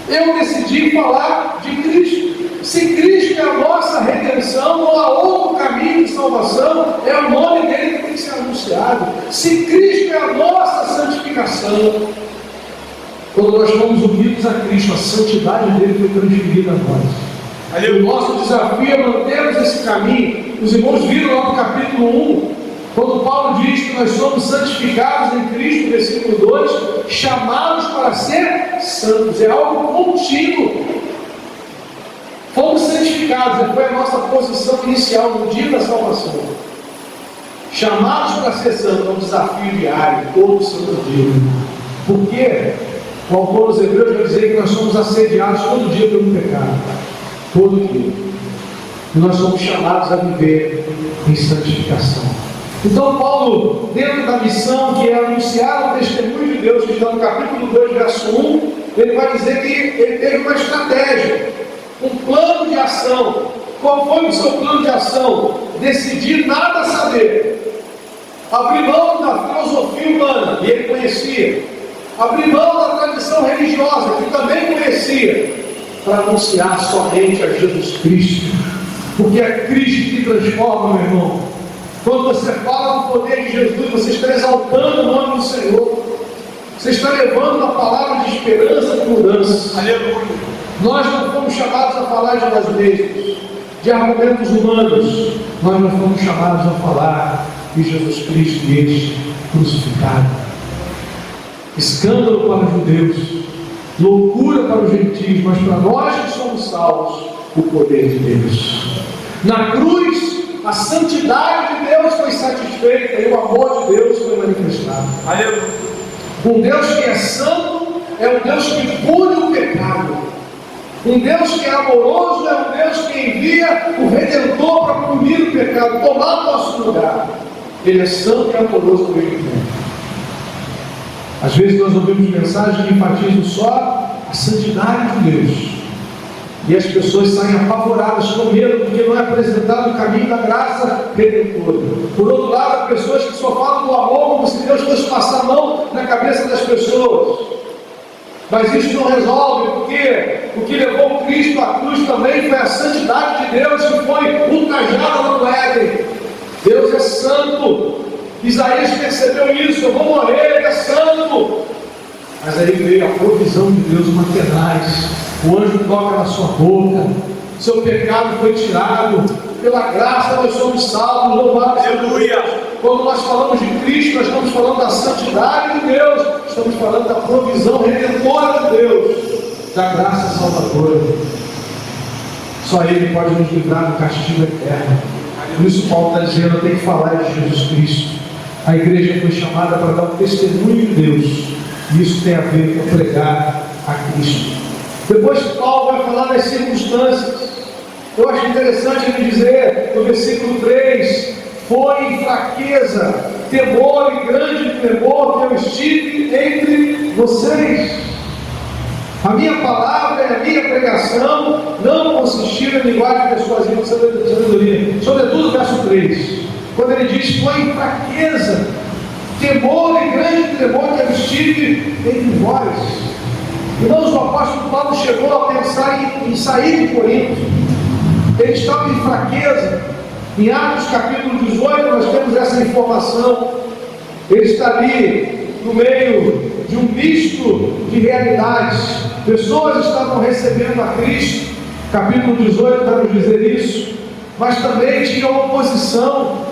A: eu decidi falar de Cristo. Se Cristo é a nossa redenção, não há outro caminho de salvação, é o nome dele que tem que ser anunciado. Se Cristo é a nossa santificação, quando nós fomos unidos a Cristo, a santidade dele foi transferida a nós. Aí o nosso desafio é mantermos esse caminho. Os irmãos viram lá no capítulo 1, quando Paulo diz que nós somos santificados em Cristo, versículo 2, chamados para ser santos. É algo contínuo. Fomos santificados, foi a nossa posição inicial no dia da salvação. Chamados para ser santos, é um desafio diário, todo santo dia. Por quê? O autor dos Hebreus vai dizer que nós somos assediados todo dia pelo pecado. Todo dia. E nós somos chamados a viver em santificação. Então Paulo, dentro da missão que é anunciar o testemunho de Deus, que está no capítulo 2, verso 1, ele vai dizer que ele teve uma estratégia, um plano de ação. Qual foi o seu plano de ação? Decidir nada saber. Abrir mão da filosofia humana, e ele conhecia. Abrir mão da tradição religiosa, que também conhecia, para anunciar somente a Jesus Cristo. Porque é Cristo que transforma, meu irmão. Quando você fala do poder de Jesus, você está exaltando o nome do Senhor. Você está levando a palavra de esperança e mudança. Aleluia. Nós não fomos chamados a falar de nós mesmos, de argumentos humanos. Nós não fomos chamados a falar de Jesus Cristo e este crucificado. Escândalo para os judeus, loucura para os gentios, mas para nós que somos salvos, o poder de Deus. Na cruz, a santidade de Deus foi satisfeita e o amor de Deus foi manifestado. Aleluia. Um Deus que é santo é um Deus que pune o pecado. Um Deus que é amoroso é um Deus que envia o Redentor para punir o pecado, tomar o nosso lugar. Ele é santo e amoroso ao mesmo tempo. Às vezes nós ouvimos mensagens que enfatizam só a santidade de Deus. E as pessoas saem apavoradas com medo, porque não é apresentado o caminho da graça redentora. Por outro lado, há pessoas que só falam do amor como se Deus fosse passar a mão na cabeça das pessoas. Mas isso não resolve, porque o que levou Cristo à cruz também foi a santidade de Deus, que foi ultrajada no Éden. Deus é santo. Isaías percebeu isso: eu vou morrer, ele é santo. Mas aí veio a provisão de Deus, uma tenaz. O anjo toca na sua boca, seu pecado foi tirado, pela graça nós somos salvos, louvado seja Deus. Quando nós falamos de Cristo, nós estamos falando da santidade de Deus, estamos falando da provisão redentora de Deus, da graça salvadora. Só Ele pode nos livrar do castigo eterno. Por isso Paulo está dizendo, eu tenho que falar de Jesus Cristo. A igreja foi chamada para dar o testemunho de Deus, e isso tem a ver com pregar a Cristo. Depois Paulo vai falar das circunstâncias. Eu acho interessante ele dizer no versículo 3: foi em fraqueza, temor e grande temor que eu estive entre vocês. A minha palavra e a minha pregação não consistiram em linguagem persuasiva de sabedoria. Sobretudo o verso 3, quando ele diz: foi em fraqueza, temor e grande temor que eu estive entre vós. Irmãos, o apóstolo Paulo chegou a pensar em sair de Corinto. Ele estava em fraqueza. Em Atos capítulo 18 nós temos essa informação. Ele está ali no meio de um misto de realidades. Pessoas estavam recebendo a Cristo. Capítulo 18 vai nos dizer isso. Mas também tinha oposição.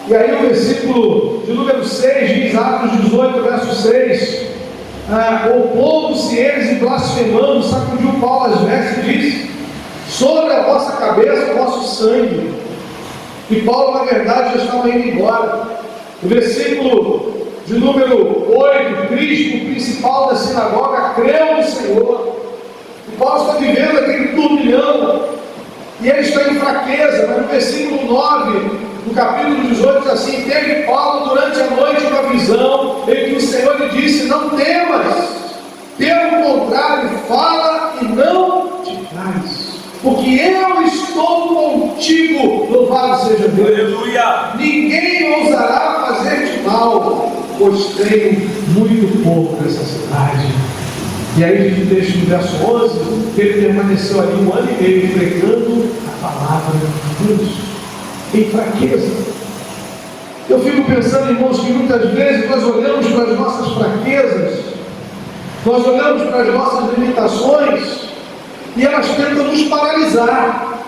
A: E aí o versículo de número 6 diz, Atos 18 verso 6: opondo-se eles e blasfemando, sacudiu Paulo as vestes e disse: sobre a vossa cabeça o vosso sangue. E Paulo, na verdade, já estava indo embora. O versículo de número 8: Cristo, o principal da sinagoga, creu no Senhor. E Paulo está vivendo aquele turbilhão, e ele está em fraqueza. Mas no versículo 9 no capítulo 18 diz assim: teve Paulo durante a noite uma visão, em que o Senhor lhe disse: não temas, pelo contrário, fala e não te cales, porque eu estou contigo. Louvado seja Deus. Aleluia. Ninguém ousará fazer-te mal, pois tenho muito pouco nessa cidade. E aí diz o texto no verso 11 que ele permaneceu ali 1 ano e meio pregando a palavra de Deus em fraqueza. Eu fico pensando, irmãos, que muitas vezes nós olhamos para as nossas fraquezas, nós olhamos para as nossas limitações e elas tentam nos paralisar.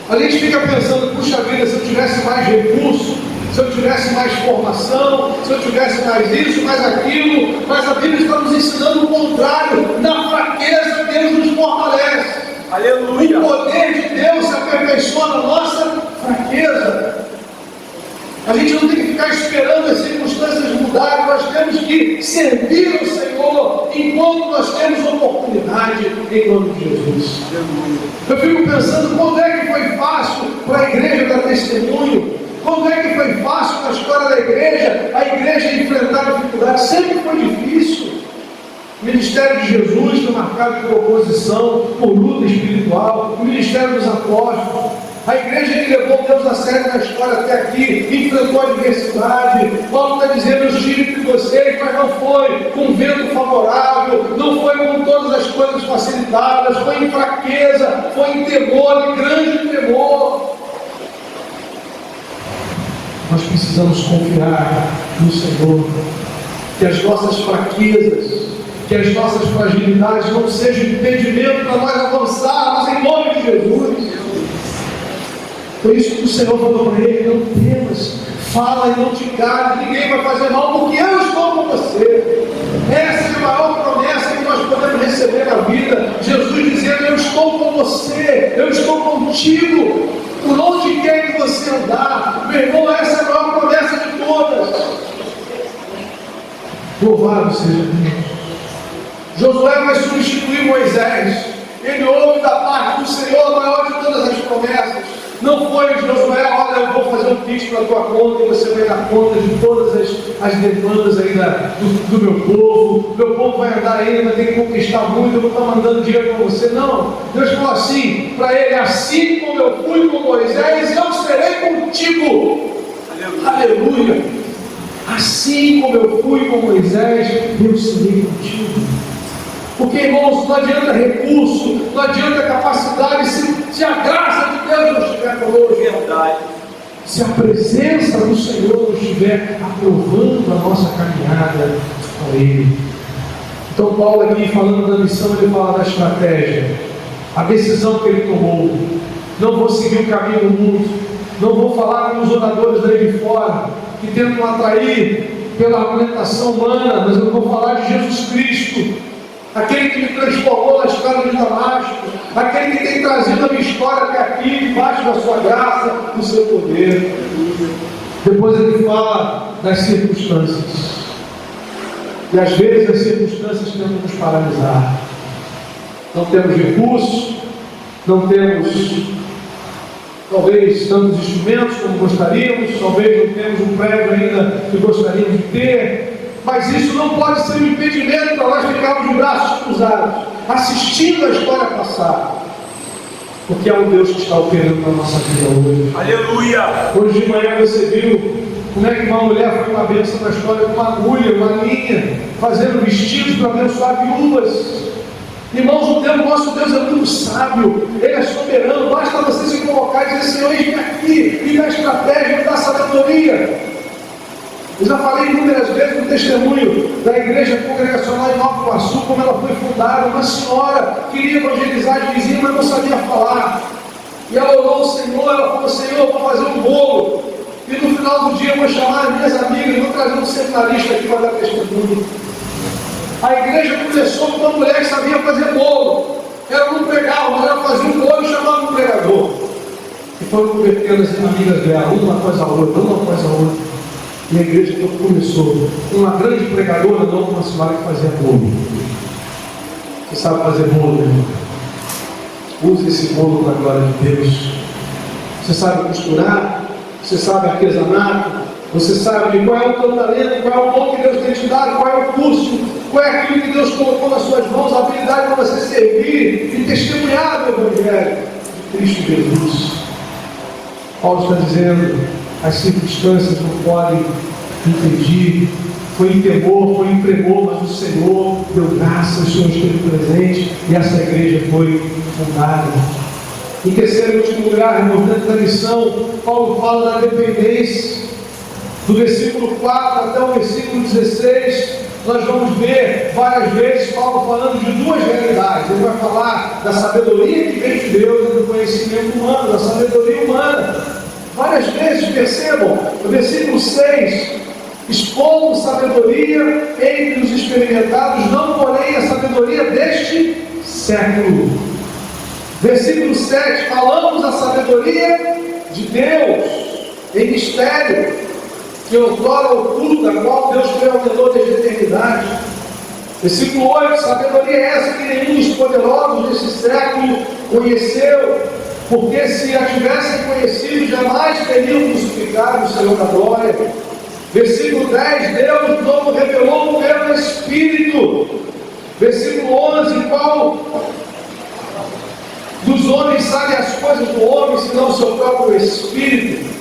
A: A gente fica pensando: puxa vida, se eu tivesse mais recurso, se eu tivesse mais formação, se eu tivesse mais isso, mais aquilo. Mas a Bíblia está nos ensinando o contrário. Na fraqueza Deus nos fortalece. Aleluia. O poder de Deus se aperfeiçoa na nossa fraqueza. A gente não tem que ficar esperando as circunstâncias estudar, nós temos que servir ao Senhor enquanto nós temos oportunidade, em nome de Jesus. Eu fico pensando, quando é que foi fácil para a igreja dar testemunho? Quando é que foi fácil na história da igreja, a igreja enfrentar dificuldades? Sempre foi difícil. O ministério de Jesus foi marcado por oposição, por luta espiritual. O ministério dos apóstolos, a igreja que levou Deus a sério na história até aqui, enfrentou a adversidade. Paulo está dizendo: eu estive entre vocês, mas não foi com vento favorável, não foi com todas as coisas facilitadas, foi em fraqueza, foi em temor, em grande temor. Nós precisamos confiar no Senhor, que as nossas fraquezas, que as nossas fragilidades não sejam impedimento para nós avançarmos em nome de Jesus. Por isso que o Senhor falou para ele: não temas, fala e não te cales, ninguém vai fazer mal, porque eu estou com você. Essa é a maior promessa que nós podemos receber na vida. Jesus dizendo: eu estou com você, eu estou contigo, por onde quer que você andar. Meu irmão, essa é a maior promessa de todas. Louvado seja Deus. Josué vai substituir Moisés. Ele ouve da parte do Senhor a maior de todas as promessas. Não foi Josué: olha, eu vou fazer um pix para a tua conta e você vai dar conta de todas as demandas aí do meu povo. Meu povo vai andar ainda, vai ter que conquistar muito, eu vou estar mandando dinheiro para você. Não. Deus falou assim para ele: assim como eu fui com Moisés, eu serei contigo. Aleluia. Assim como eu fui com Moisés, eu serei contigo. Porque, irmãos, não adianta recurso, não adianta capacidade, se a graça de Deus não estiver conosco. Verdade. Se a presença do Senhor não estiver aprovando a nossa caminhada com Ele. Então, Paulo aqui, falando da missão, ele fala da estratégia, a decisão que ele tomou. Não vou seguir o caminho do mundo, não vou falar com os oradores daí de fora, que tentam atrair pela argumentação humana, mas eu vou falar de Jesus Cristo, aquele que me transformou na história de Damasco, aquele que tem trazido a minha história até aqui, debaixo da sua graça, do seu poder. Depois ele fala das circunstâncias. E às vezes as circunstâncias tentam nos paralisar. Não temos recursos, não temos talvez tantos instrumentos como gostaríamos, talvez não temos um prédio ainda que gostaríamos de ter. Mas isso não pode ser um impedimento para nós ficarmos de braços cruzados, assistindo a história passar. Porque é um Deus que está operando na nossa vida hoje. Aleluia! Hoje de manhã você viu como é que uma mulher foi uma bênção na história, com uma agulha, uma linha, fazendo vestidos para abençoar viúvas. Irmãos, o nosso Deus é muito sábio, Ele é soberano. Basta você se colocar e dizer: Senhor, eis-me aqui, me dá estratégia, me dá sabedoria. Eu já falei inúmeras vezes no testemunho da igreja congregacional em Nova Iguaçu, como ela foi fundada. Uma senhora queria evangelizar as vizinhas, mas não sabia falar. E ela orou ao Senhor, ela falou: Senhor, eu vou fazer um bolo. E no final do dia eu vou chamar as minhas amigas, vou trazer um seminarista aqui para dar testemunho. A igreja começou com uma mulher que sabia fazer bolo. Ela não pregava, mas ela fazia um bolo e chamava um pregador. E foram convertendo as amigas dela, uma após a outra, uma após a outra. E a igreja começou uma grande pregadora, não uma senhora que fazia bolo. Você sabe fazer bolo, meu irmão? Use esse bolo para a glória de Deus. Você sabe costurar, você sabe artesanato, você sabe qual é o teu talento, qual é o dom que Deus tem te dado, qual é o curso, qual é aquilo que Deus colocou nas suas mãos, a habilidade para você servir e testemunhar do Evangelho de Cristo Jesus. Paulo está dizendo: as circunstâncias não podem impedir. Foi em temor, foi em tremor, mas o Senhor deu graça, o Senhor esteve presente e essa igreja foi fundada. Em terceiro e último lugar, irmão, dentro da missão, Paulo fala da dependência. Do versículo 4 até o versículo 16, nós vamos ver várias vezes Paulo falando de duas realidades. Ele vai falar da sabedoria que vem de Deus e do conhecimento humano, da sabedoria humana. Várias vezes, percebam, no versículo 6, expondo sabedoria entre os experimentados, não porém a sabedoria deste século. Versículo 7, falamos a sabedoria de Deus em mistério, que outrora oculta, a qual Deus preordenou desde a eternidade. Versículo 8, sabedoria é essa que nenhum dos poderosos desse século conheceu, porque se a tivessem conhecido, jamais teriam crucificado o Senhor da glória. Versículo 10, Deus não revelou pelo Espírito. Versículo 11, qual dos homens sabe as coisas do homem, senão o seu próprio Espírito?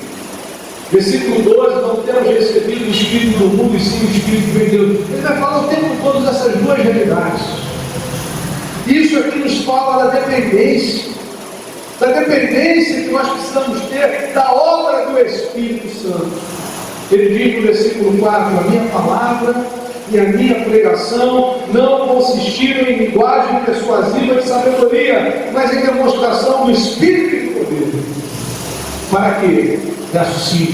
A: Versículo 12, não temos recebido o Espírito do mundo, e sim o Espírito que vem de Deus. Ele vai falar o tempo todo dessas duas realidades. Isso aqui nos fala da dependência que nós precisamos ter da obra do Espírito Santo. Ele diz no versículo 4, a minha palavra e a minha pregação não consistiram em linguagem persuasiva de sabedoria, mas em demonstração do Espírito e do poder. Para quê? Verso 5.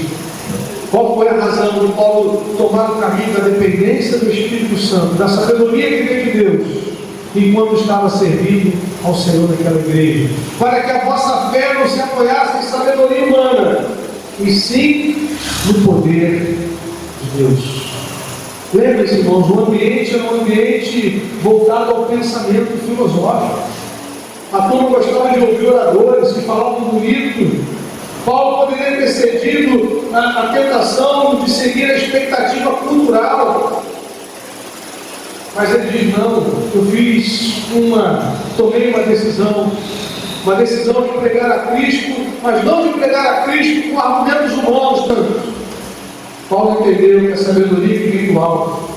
A: Qual foi a razão de Paulo tomar o caminho da dependência do Espírito Santo, da sabedoria que vem de Deus, enquanto estava servindo ao Senhor naquela igreja? Para que a vossa fé não se apoiasse em sabedoria humana, e sim no poder de Deus. Lembre-se, irmãos, o ambiente é um ambiente voltado ao pensamento filosófico. A turma gostava de ouvir oradores que falavam bonito. Paulo poderia ter cedido a tentação de seguir a expectativa cultural. Mas ele diz, não, eu tomei uma decisão de pregar a Cristo, mas não de pregar a Cristo com argumentos humanos tanto. Paulo entendeu que a sabedoria que vem do alto,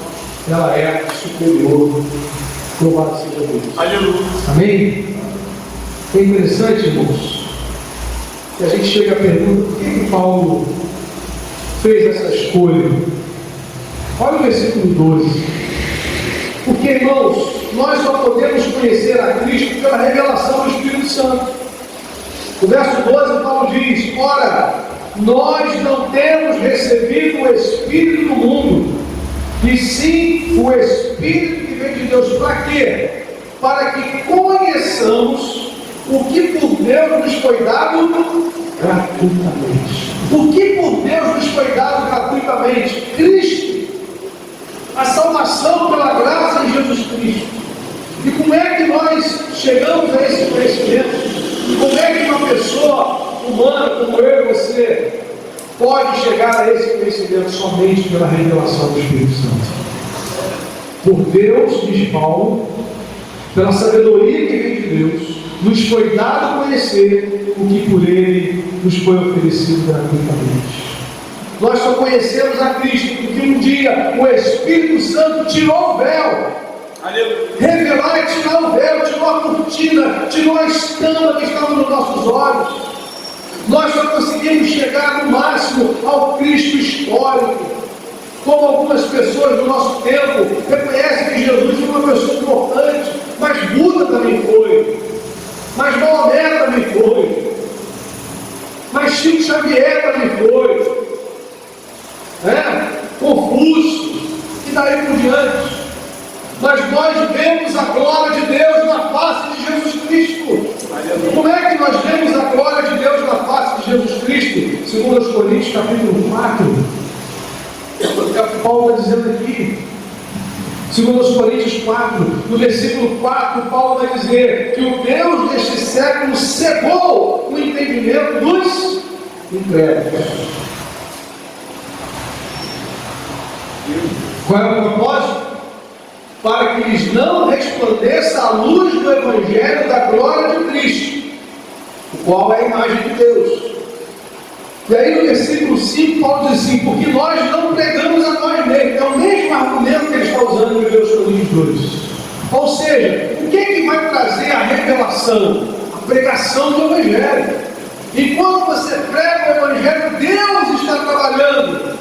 A: ela é superior. Louvado seja Deus.
E: Aleluia.
A: Amém? É interessante, irmãos, que a gente chega à pergunta, por que Paulo fez essa escolha? Olha o versículo 12. Porque, irmãos, nós só podemos conhecer a Cristo pela revelação do Espírito Santo. O verso 12, Paulo diz, ora, nós não temos recebido o Espírito do mundo, e sim o Espírito que vem de Deus. Para quê? Para que conheçamos o que por Deus nos foi dado gratuitamente. O que por Deus nos foi dado gratuitamente? Cristo. A salvação pela graça de Jesus Cristo. E como é que nós chegamos a esse conhecimento? Como é que uma pessoa humana como eu e você pode chegar a esse conhecimento? Somente pela revelação do Espírito Santo. Por Deus, diz Paulo, pela sabedoria que vem de Deus, nos foi dado conhecer o que por Ele nos foi oferecido gratuitamente. Nós só conhecemos a Cristo porque um dia o Espírito Santo tirou o véu. Revelar é tirar o véu, tirou a cortina, tirou a estampa que estava nos nossos olhos. Nós só conseguimos chegar no máximo ao Cristo histórico. Como algumas pessoas do nosso tempo reconhecem que Jesus foi uma pessoa importante, mas Buda também foi, mas Maomé também foi, mas Chico Xavier também foi, Confúcio, e daí por diante. Mas nós vemos a glória de Deus na face de Jesus Cristo. Como é que nós vemos a glória de Deus na face de Jesus Cristo? Segundo aos Coríntios, capítulo 4, Paulo está dizendo aqui, segundo aos Coríntios 4, no versículo 4, Paulo vai dizer que o Deus deste século cegou o entendimento dos incrédulos. Qual é o propósito? Para que lhes não resplandeça a luz do Evangelho da glória de Cristo, o qual é a imagem de Deus. E aí no versículo 5, Paulo diz assim, porque nós não pregamos a nós mesmos. É o mesmo argumento que ele está usando em 1 Coríntios 2. Ou seja, o que é que vai trazer a revelação? A pregação do Evangelho. Enquanto você prega o Evangelho, Deus está trabalhando.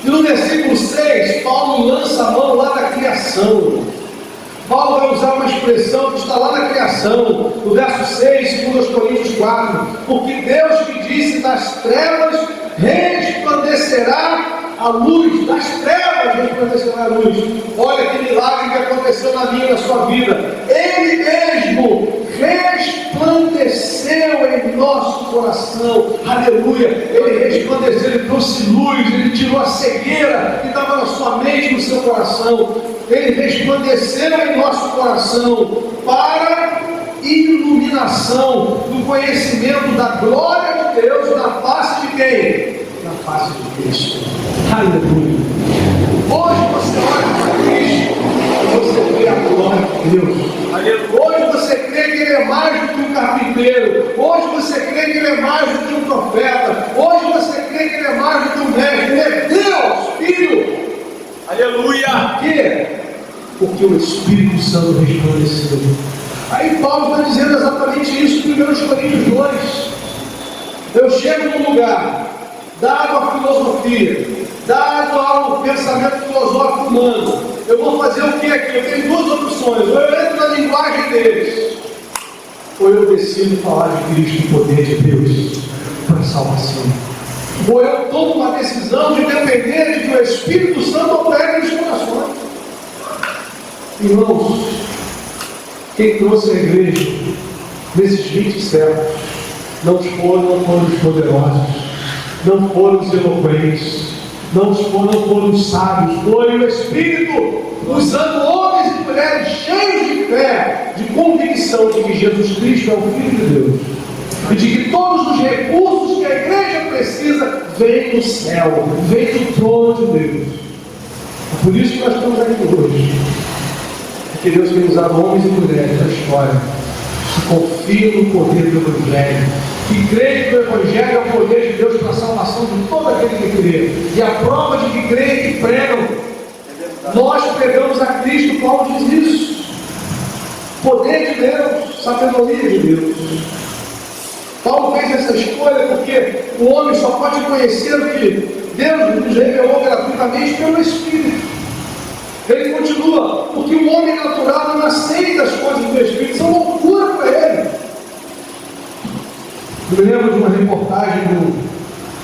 A: E no versículo 6, Paulo lança a mão lá da criação. Paulo vai usar uma expressão que está lá na criação, no verso 6, segundo aos Coríntios 4, porque Deus que disse, das trevas resplandecerá a luz, das trevas resplandecerá a luz. Olha que milagre que aconteceu na minha e na sua vida. Ele mesmo resplandeceu em nosso coração, aleluia. Ele resplandeceu, Ele trouxe luz, Ele tirou a cegueira que estava na sua mente, no seu coração. Ele resplandeceu em nosso coração para iluminação do conhecimento da glória de Deus na face de quem? Na face de Cristo. Aleluia. Hoje você olha para Cristo e você vê a glória de Deus. Hoje você crê que Ele é mais do que um carpinteiro. Hoje você crê que Ele é mais do que um profeta. Hoje você crê que Ele é mais do que um mestre. Ele é Deus, Filho.
E: Aleluia!
A: Por quê? Porque o Espírito Santo resplandeceu. Aí Paulo está dizendo exatamente isso em 1 Coríntios 2. Eu chego num lugar, dado a filosofia, dado ao pensamento filosófico humano, eu vou fazer o que aqui? Eu tenho duas opções: ou eu entro na linguagem deles, ou eu decido falar de Cristo, o poder de Deus para a salvação. Ou eu tomo uma decisão de depender de que o Espírito Santo opere nos corações. Irmãos, quem trouxe a igreja nesses 20 séculos não foram os poderosos, não foram os eloquentes, não foram os sábios, foi o Espírito usando homens e mulheres cheios de fé, de convicção de que Jesus Cristo é o Filho de Deus e de que todos os recursos que a igreja precisa vêm do céu, vêm do trono de Deus. É por isso que nós estamos aqui hoje. Que Deus tem usado homens e mulheres da história que confiam no poder do Evangelho, que creem que o Evangelho é o poder de Deus para a salvação de todo aquele que crê. E a prova de que creem e que pregam, nós pregamos a Cristo. Paulo diz isso: poder de Deus, sabedoria de Deus. Paulo fez essa escolha porque o homem só pode conhecer o que Deus nos revelou gratuitamente pelo Espírito. Ele continua, porque o homem natural não aceita as coisas do Espírito, são loucura para ele. Eu me lembro de uma reportagem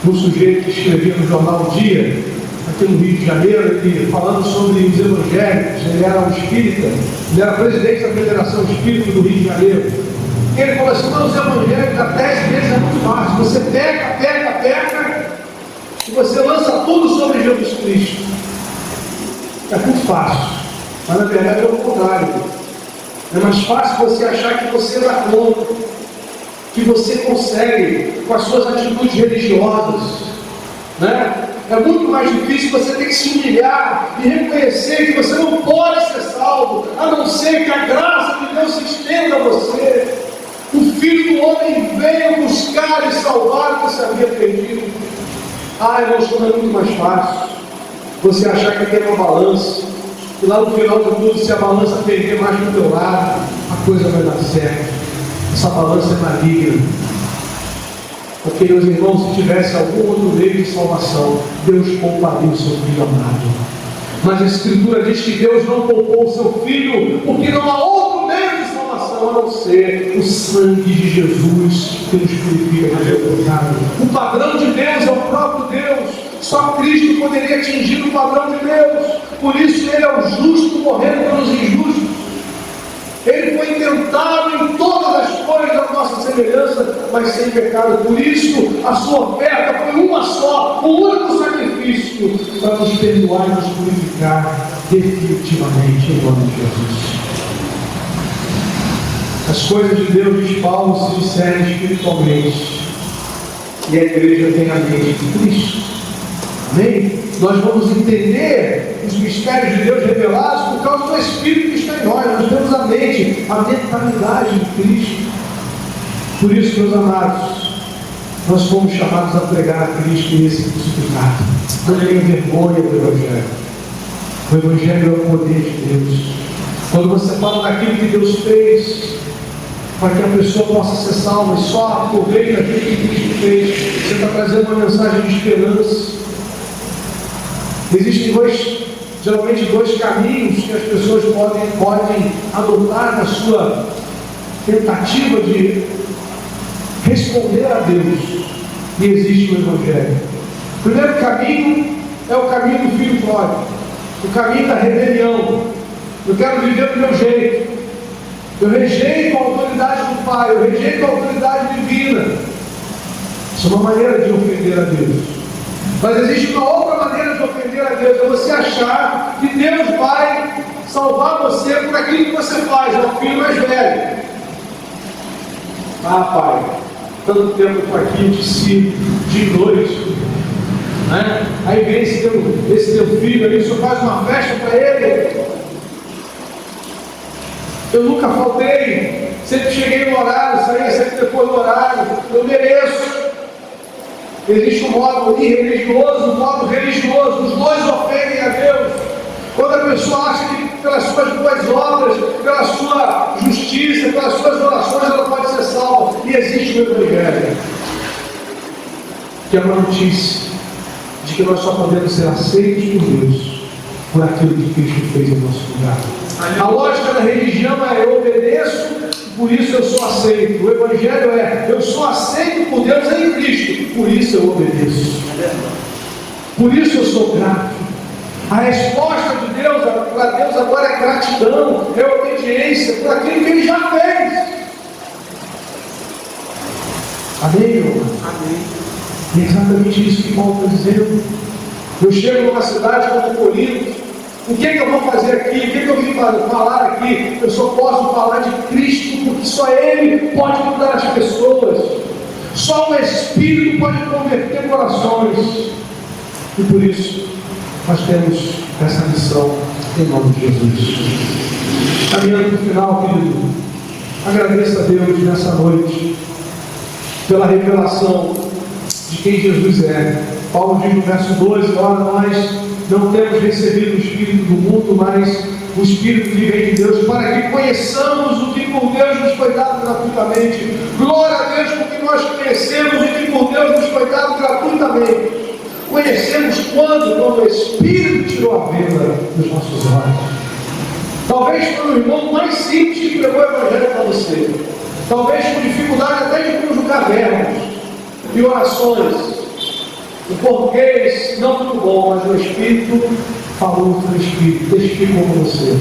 A: do sujeito que escrevia no jornal O Dia, aqui no Rio de Janeiro, falando sobre os evangélicos. Ele era um espírita, ele era presidente da Federação Espírita do Rio de Janeiro. Ele falou assim: os evangélicos há 10 meses é muito fácil, você peca, e você lança tudo sobre Jesus Cristo. É muito fácil, mas na verdade é o contrário. É mais fácil você achar que você dá conta, que você consegue com as suas atitudes religiosas, né? É muito mais difícil você ter que se humilhar e reconhecer que você não pode ser salvo, a não ser que a graça de Deus se estenda a você. O Filho do Homem veio buscar e salvar o que se havia perdido. Irmãos, é muito mais fácil você achar que tem uma balança, e lá no final de tudo, se a balança perder mais do teu lado, a coisa vai dar certo. Essa balança é maligna. Porque, meus irmãos, se tivesse algum outro meio de salvação, Deus pouparia o seu Filho amado. Mas a Escritura diz que Deus não poupou o seu Filho, porque não há outro meio de salvação a não ser o sangue de Jesus que nos purifica de pecado. O padrão de Deus é o próprio Deus. Só Cristo poderia atingir o padrão de Deus. Por isso Ele é o justo morrendo pelos injustos. Ele foi tentado em todas as coisas da nossa semelhança, mas sem pecado. Por isso a sua oferta foi uma só, o único sacrifício para nos perdoar e nos purificar definitivamente em nome de Jesus. As coisas de Deus, diz Paulo, se discernem espiritualmente, e a igreja tem a mente de Cristo. Amém? Nós vamos entender os mistérios de Deus revelados por causa do Espírito que está em nós. Nós temos a mente, a mentalidade de Cristo. Por isso, meus amados, nós fomos chamados a pregar a Cristo e esse crucificado. Não tenha vergonha do Evangelho. O Evangelho é o poder de Deus. Quando você fala daquilo que Deus fez, para que a pessoa possa ser salva e só aproveita aquilo que Cristo fez, você está trazendo uma mensagem de esperança. Existem geralmente dois caminhos que as pessoas podem adotar na sua tentativa de responder a Deus. E existe o Evangelho. O primeiro caminho é o caminho do filho pródigo, o caminho da rebelião. Eu quero viver do meu jeito. Eu rejeito a autoridade do Pai, eu rejeito a autoridade divina. Isso é uma maneira de ofender a Deus. Mas existe uma outra maneira de ofender a Deus, é você achar que Deus vai salvar você por aquilo que você faz. É o filho mais velho. Ah, pai, tanto tempo eu estou aqui, te sirvo de noite, né? Aí vem esse teu filho ali, o senhor faz uma festa para ele. Eu nunca faltei, sempre cheguei no horário, saía sempre depois do horário, eu mereço. Existe um modo irreligioso, um modo religioso, os dois ofendem a Deus. Quando a pessoa acha que pelas suas boas obras, pela sua justiça, pelas suas orações, ela pode ser salva. E existe o Evangelho, que é uma notícia de que nós só podemos ser aceitos por Deus por aquilo que Cristo fez em nosso lugar. A lógica da religião é: eu obedeço, por isso eu sou aceito. O Evangelho é: eu sou aceito por Deus em Cristo, por isso eu obedeço. Por isso eu sou grato. A resposta de Deus para Deus agora é gratidão, é obediência por aquilo que Ele já fez. Amém, irmão? Amém. E é exatamente isso que Paulo está dizendo. Eu chego numa cidade como Corinto, o que eu vou fazer aqui? O que eu vim falar aqui? Eu só posso falar de Cristo, porque só Ele pode mudar as pessoas. Só o Espírito pode converter corações. E por isso, nós temos essa missão em nome de Jesus. Caminhando no final, querido, agradeço a Deus nessa noite pela revelação de quem Jesus é. Paulo diz no verso 12: ora, nós não temos recebido o Espírito do mundo, mas o Espírito que vem de Deus, para que conheçamos o que por Deus nos foi dado gratuitamente. Glória a Deus, porque nós conhecemos o que por Deus nos foi dado gratuitamente. Conhecemos quando o Espírito tirou a venda dos nossos olhos. Talvez foi o irmão mais simples que pregou o Evangelho para você. Talvez com dificuldade até de conjugar verbos e orações. O português não muito bom, mas o Espírito falou com o Espírito, testificou com você.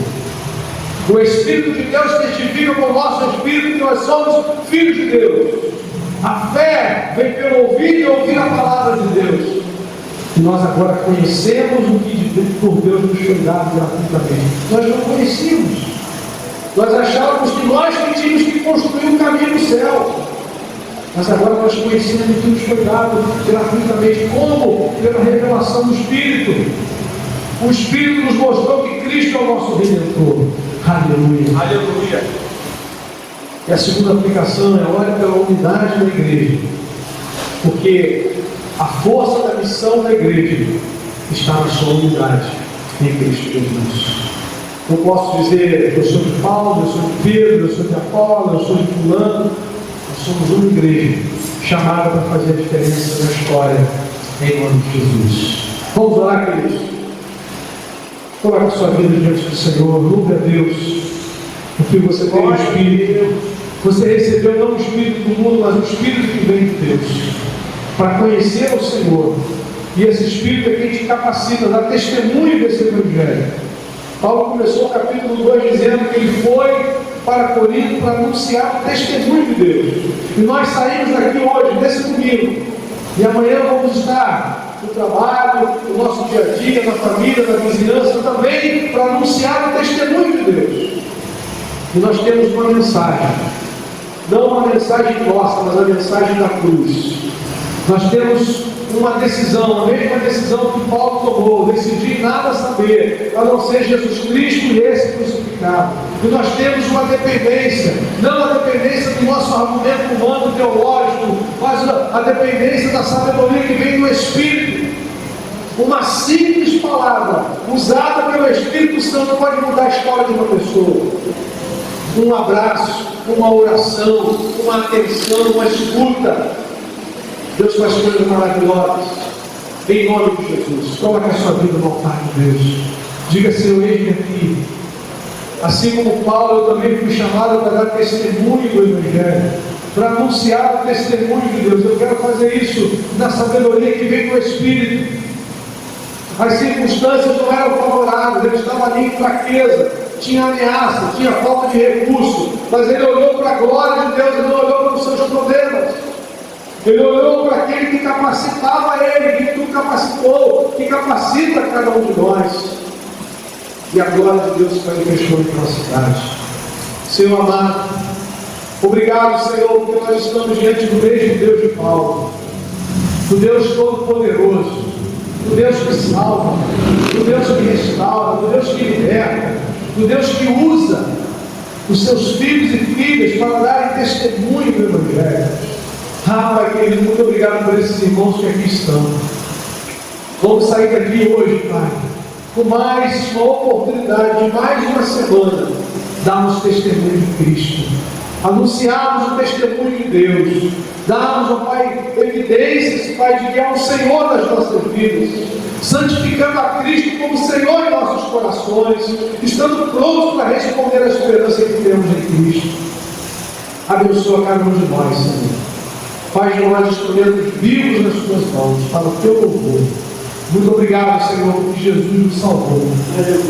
A: O Espírito de Deus testifica com o nosso Espírito que nós somos filhos de Deus. A fé vem pelo ouvir e ouvir a palavra de Deus. E nós agora conhecemos o que por Deus nos foi dado gratuitamente. Nós não conhecíamos. Nós achávamos que nós que tínhamos que construir um caminho no céu. Mas agora nós conhecemos o que nos foi dado gratuitamente. Como? Pela revelação do Espírito. O Espírito nos mostrou que Cristo é o nosso Redentor. Aleluia. Aleluia. E a segunda aplicação é: olha pela unidade da igreja. Porque a força da missão da igreja está na sua unidade em Cristo Jesus. Eu posso dizer: eu sou de Paulo, eu sou de Pedro, eu sou de Apolo, eu sou de fulano. Nós somos uma igreja chamada para fazer a diferença na história, em nome de Jesus. Vamos orar, queridos. Coloque a sua vida diante do Senhor. Louve a Deus, porque você tem o Espírito. Você recebeu não o Espírito do mundo, mas o Espírito que vem de Deus, para conhecer o Senhor. E esse Espírito é quem te capacita a dar testemunho desse Evangelho. Paulo começou o capítulo 2 dizendo que ele foi para Corinto para anunciar o testemunho de Deus. E nós saímos daqui hoje, nesse domingo, e amanhã vamos estar no trabalho, no nosso dia a dia, na família, na vizinhança, também para anunciar o testemunho de Deus. E nós temos uma mensagem, não uma mensagem nossa, mas a mensagem da cruz. Nós temos uma decisão, a mesma decisão que Paulo tomou: decidir nada saber, a não ser Jesus Cristo e esse crucificado. E nós temos uma dependência, não a dependência do nosso argumento humano teológico, mas a dependência da sabedoria que vem do Espírito. Uma simples palavra usada pelo Espírito Santo pode mudar a história de uma pessoa. Um abraço, uma oração, uma atenção, uma escuta. Deus faz coisas maravilhosas, em nome de Jesus. Coloque a sua vida no altar de Deus. Diga: Senhor, eis-me aqui. Assim como Paulo, eu também fui chamado para dar testemunho do Evangelho, para anunciar o testemunho de Deus. Eu quero fazer isso na sabedoria que vem do Espírito. As circunstâncias não eram favoráveis, ele estava ali em fraqueza, tinha ameaça, tinha falta de recurso, mas ele olhou para a glória de Deus e não olhou para os seus problemas. Ele olhou para aquele que capacitava ele, que tu capacitou, que capacita cada um de nós. E a glória de Deus se manifestou em nossa cidade. Senhor amado, obrigado, Senhor, porque nós estamos diante do mesmo Deus de Paulo, do Deus Todo-Poderoso, do Deus que salva, do Deus que restaura, do Deus que liberta, do Deus que usa os seus filhos e filhas para darem testemunho do Evangelho. Pai querido, muito obrigado por esses irmãos que aqui estão. Vamos sair daqui hoje, Pai, com mais uma oportunidade de mais uma semana darmos testemunho de Cristo, anunciarmos o testemunho de Deus, darmos, ó Pai, evidências, Pai, de que é o Senhor das nossas vidas, santificando a Cristo como Senhor em nossos corações, estando prontos para responder à esperança que temos em Cristo. Abençoa cada um de nós, Senhor. Faz de nós instrumentos vivos nas tuas mãos, para o teu louvor. Muito obrigado, Senhor, porque Jesus nos salvou.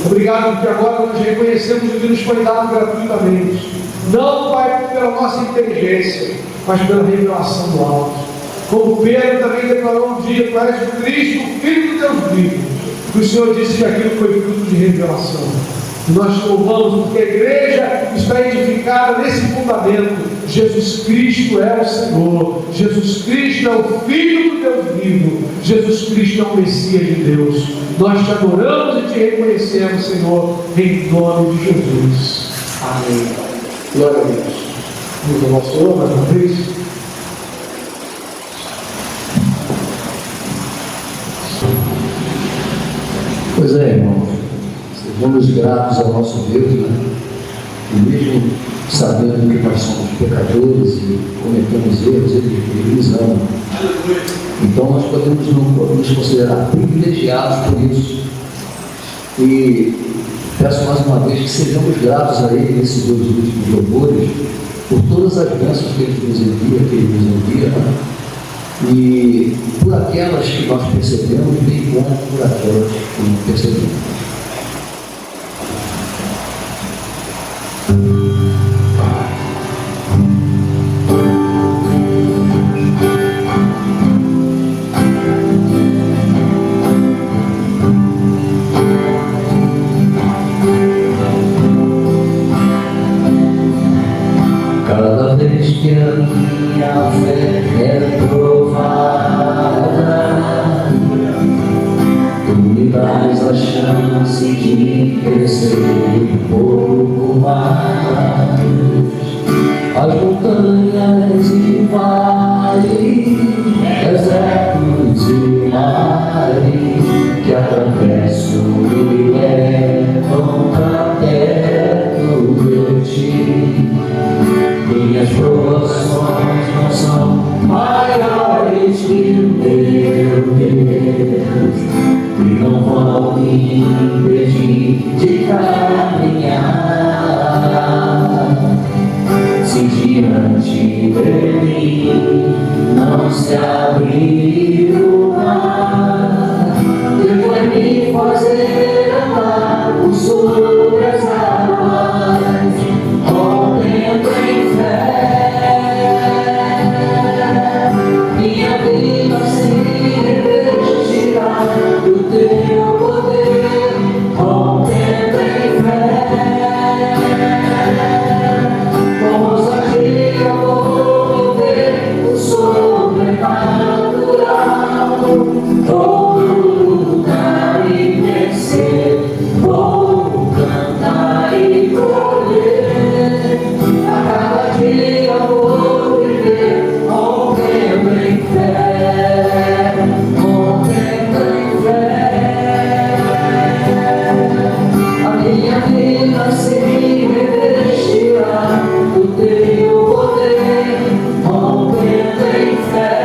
A: Obrigado porque agora nós reconhecemos o que nos foi dado gratuitamente. Não, Pai, pela nossa inteligência, mas pela revelação do alto. Como Pedro também declarou um dia: tu és o Cristo, o Filho do Deus vivo. O Senhor disse que aquilo foi fruto de revelação. E nós louvamos porque a igreja está edificada nesse fundamento. Jesus Cristo é o Senhor. Jesus Cristo é o Filho do Deus vivo. Jesus Cristo é o Messias de Deus. Nós te adoramos e te reconhecemos, Senhor, em nome de Jesus. Amém. Glória a Deus. Vamos ao nosso Senhor mais uma vez.
E: Pois é, irmãos, sejamos gratos ao nosso Deus, né? E mesmo sabendo que nós somos pecadores e cometemos erros, Ele nos ama. Então nós podemos nos considerar privilegiados por isso. E peço mais uma vez que sejamos gratos a Ele nesses 2 últimos louvores, por todas as bênçãos que Ele nos envia, né? E por aquelas que nós percebemos, bem como por aquelas que não percebemos.
D: Cada vez que a minha fé é provada, tu me dás a chance de crescer um pouco mais. As montanhas e vales, desertos e mares que atravesso e levam pra perto de ti. Minhas provações não são maiores que o meu Deus, e não vão me impedir de caminhar. Se diante de mim não se abrir o mar, Deus vai me fazer andar por sobre as águas. Contemplo em fé, minha vida se revestirá do teu poder. Contemplo em fé, com ousadia vou viver o sobrenatural. Vou lutar e vencer, vou cantar e colher. A cada dia vou viver, contemplo em fé, contemplo em fé. A minha vida se revestirá do teu poder, contemplo em fé.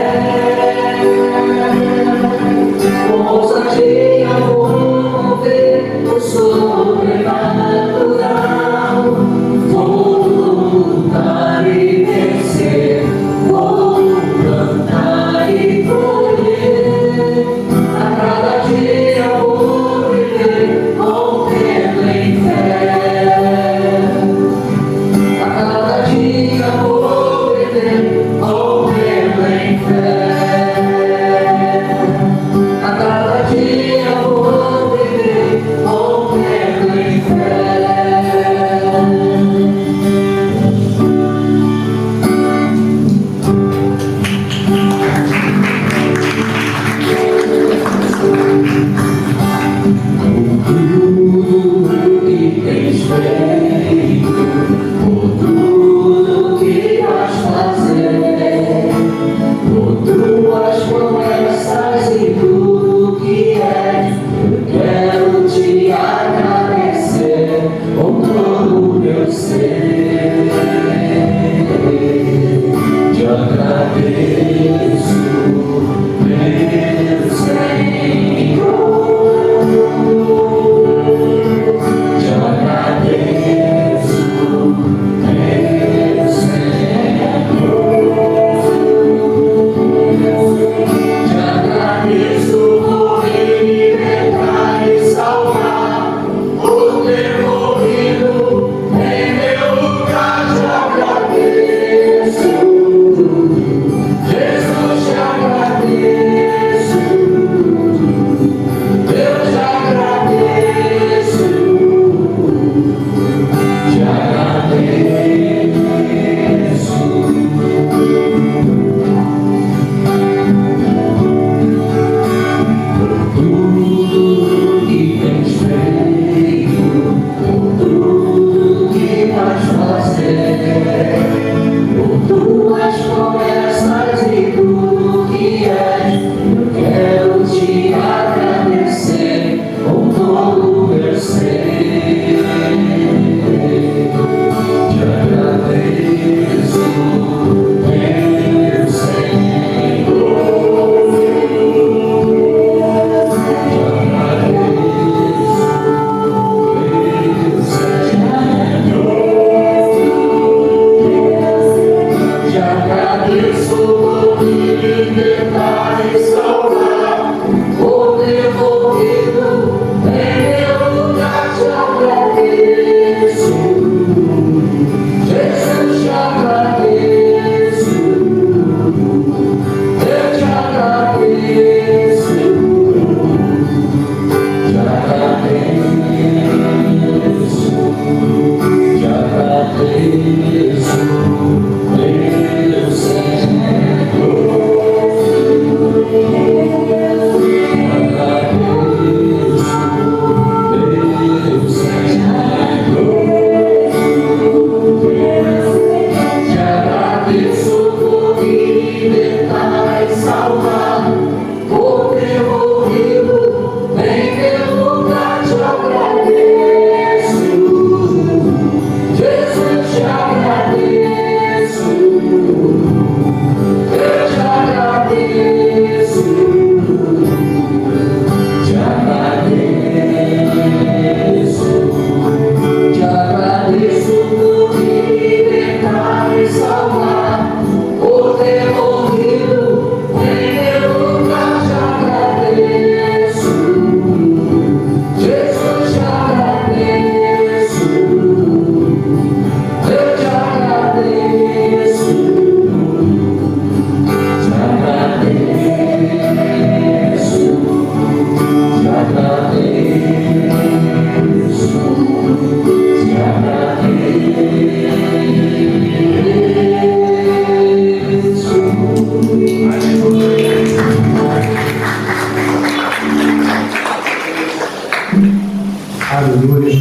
A: Aleluia.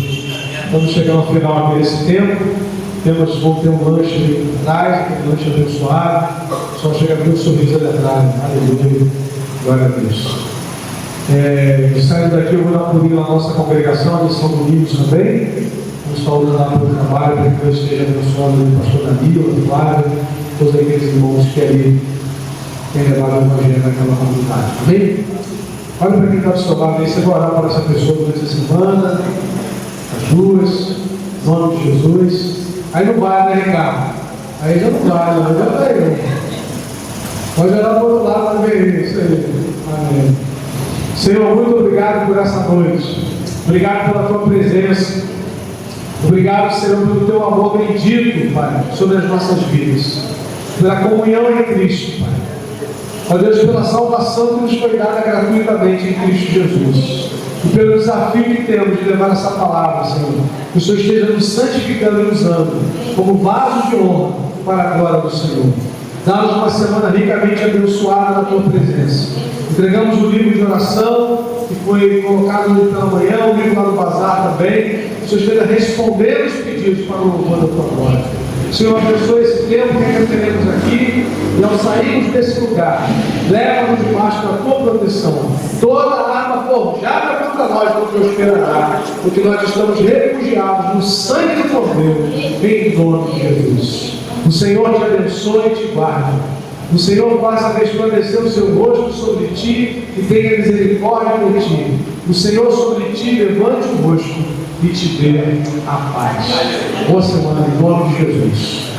A: Vamos chegar ao final desse tempo. Vamos ter um lanche ali atrás, um lanche abençoado. Só chega com um sorriso ali atrás. Aleluia. Glória a Deus. Saindo daqui, eu vou dar um pulinho na nossa congregação, eles são domingos também. Vamos falando lá pelo trabalho, para que Deus esteja abençoando o pastor Danilo, o Flávio, todos aqueles irmãos que ali têm levado o evangelho naquela comunidade. Amém? Olha para quem está do seu lado aí, você vai orar para essa pessoa durante a semana, as duas, em nome de Jesus. Aí não vai, né, Ricardo? Aí já não vai, não vai não. Pode orar para o outro lado também, isso aí. Amém. Senhor, muito obrigado por essa noite. Obrigado pela tua presença. Obrigado, Senhor, pelo teu amor bendito, Pai, sobre as nossas vidas. Pela comunhão em Cristo, Pai. Ó Deus, pela salvação que nos foi dada gratuitamente em Cristo Jesus. E pelo desafio que temos de levar essa palavra, Senhor. Que o Senhor esteja nos santificando e nos usando como vasos de honra para a glória do Senhor. Dá-nos uma semana ricamente abençoada na tua presença. Entregamos o livro de oração que foi colocado ali pela manhã, o livro lá no bazar também. O Senhor esteja respondendo os pedidos para o louvor da tua glória. Senhor, abençoe esse tempo que teremos aqui e ao sairmos desse lugar, leva-nos debaixo da tua proteção. Toda arma forjada contra nós não prosperará, porque nós estamos refugiados no sangue do Cordeiro, em nome de Jesus. O Senhor te abençoe e te guarde. O Senhor faça resplandecer o seu rosto sobre ti e tenha misericórdia por ti. O Senhor sobre ti levante o rosto e te dê a paz. Boa semana, em nome de Jesus.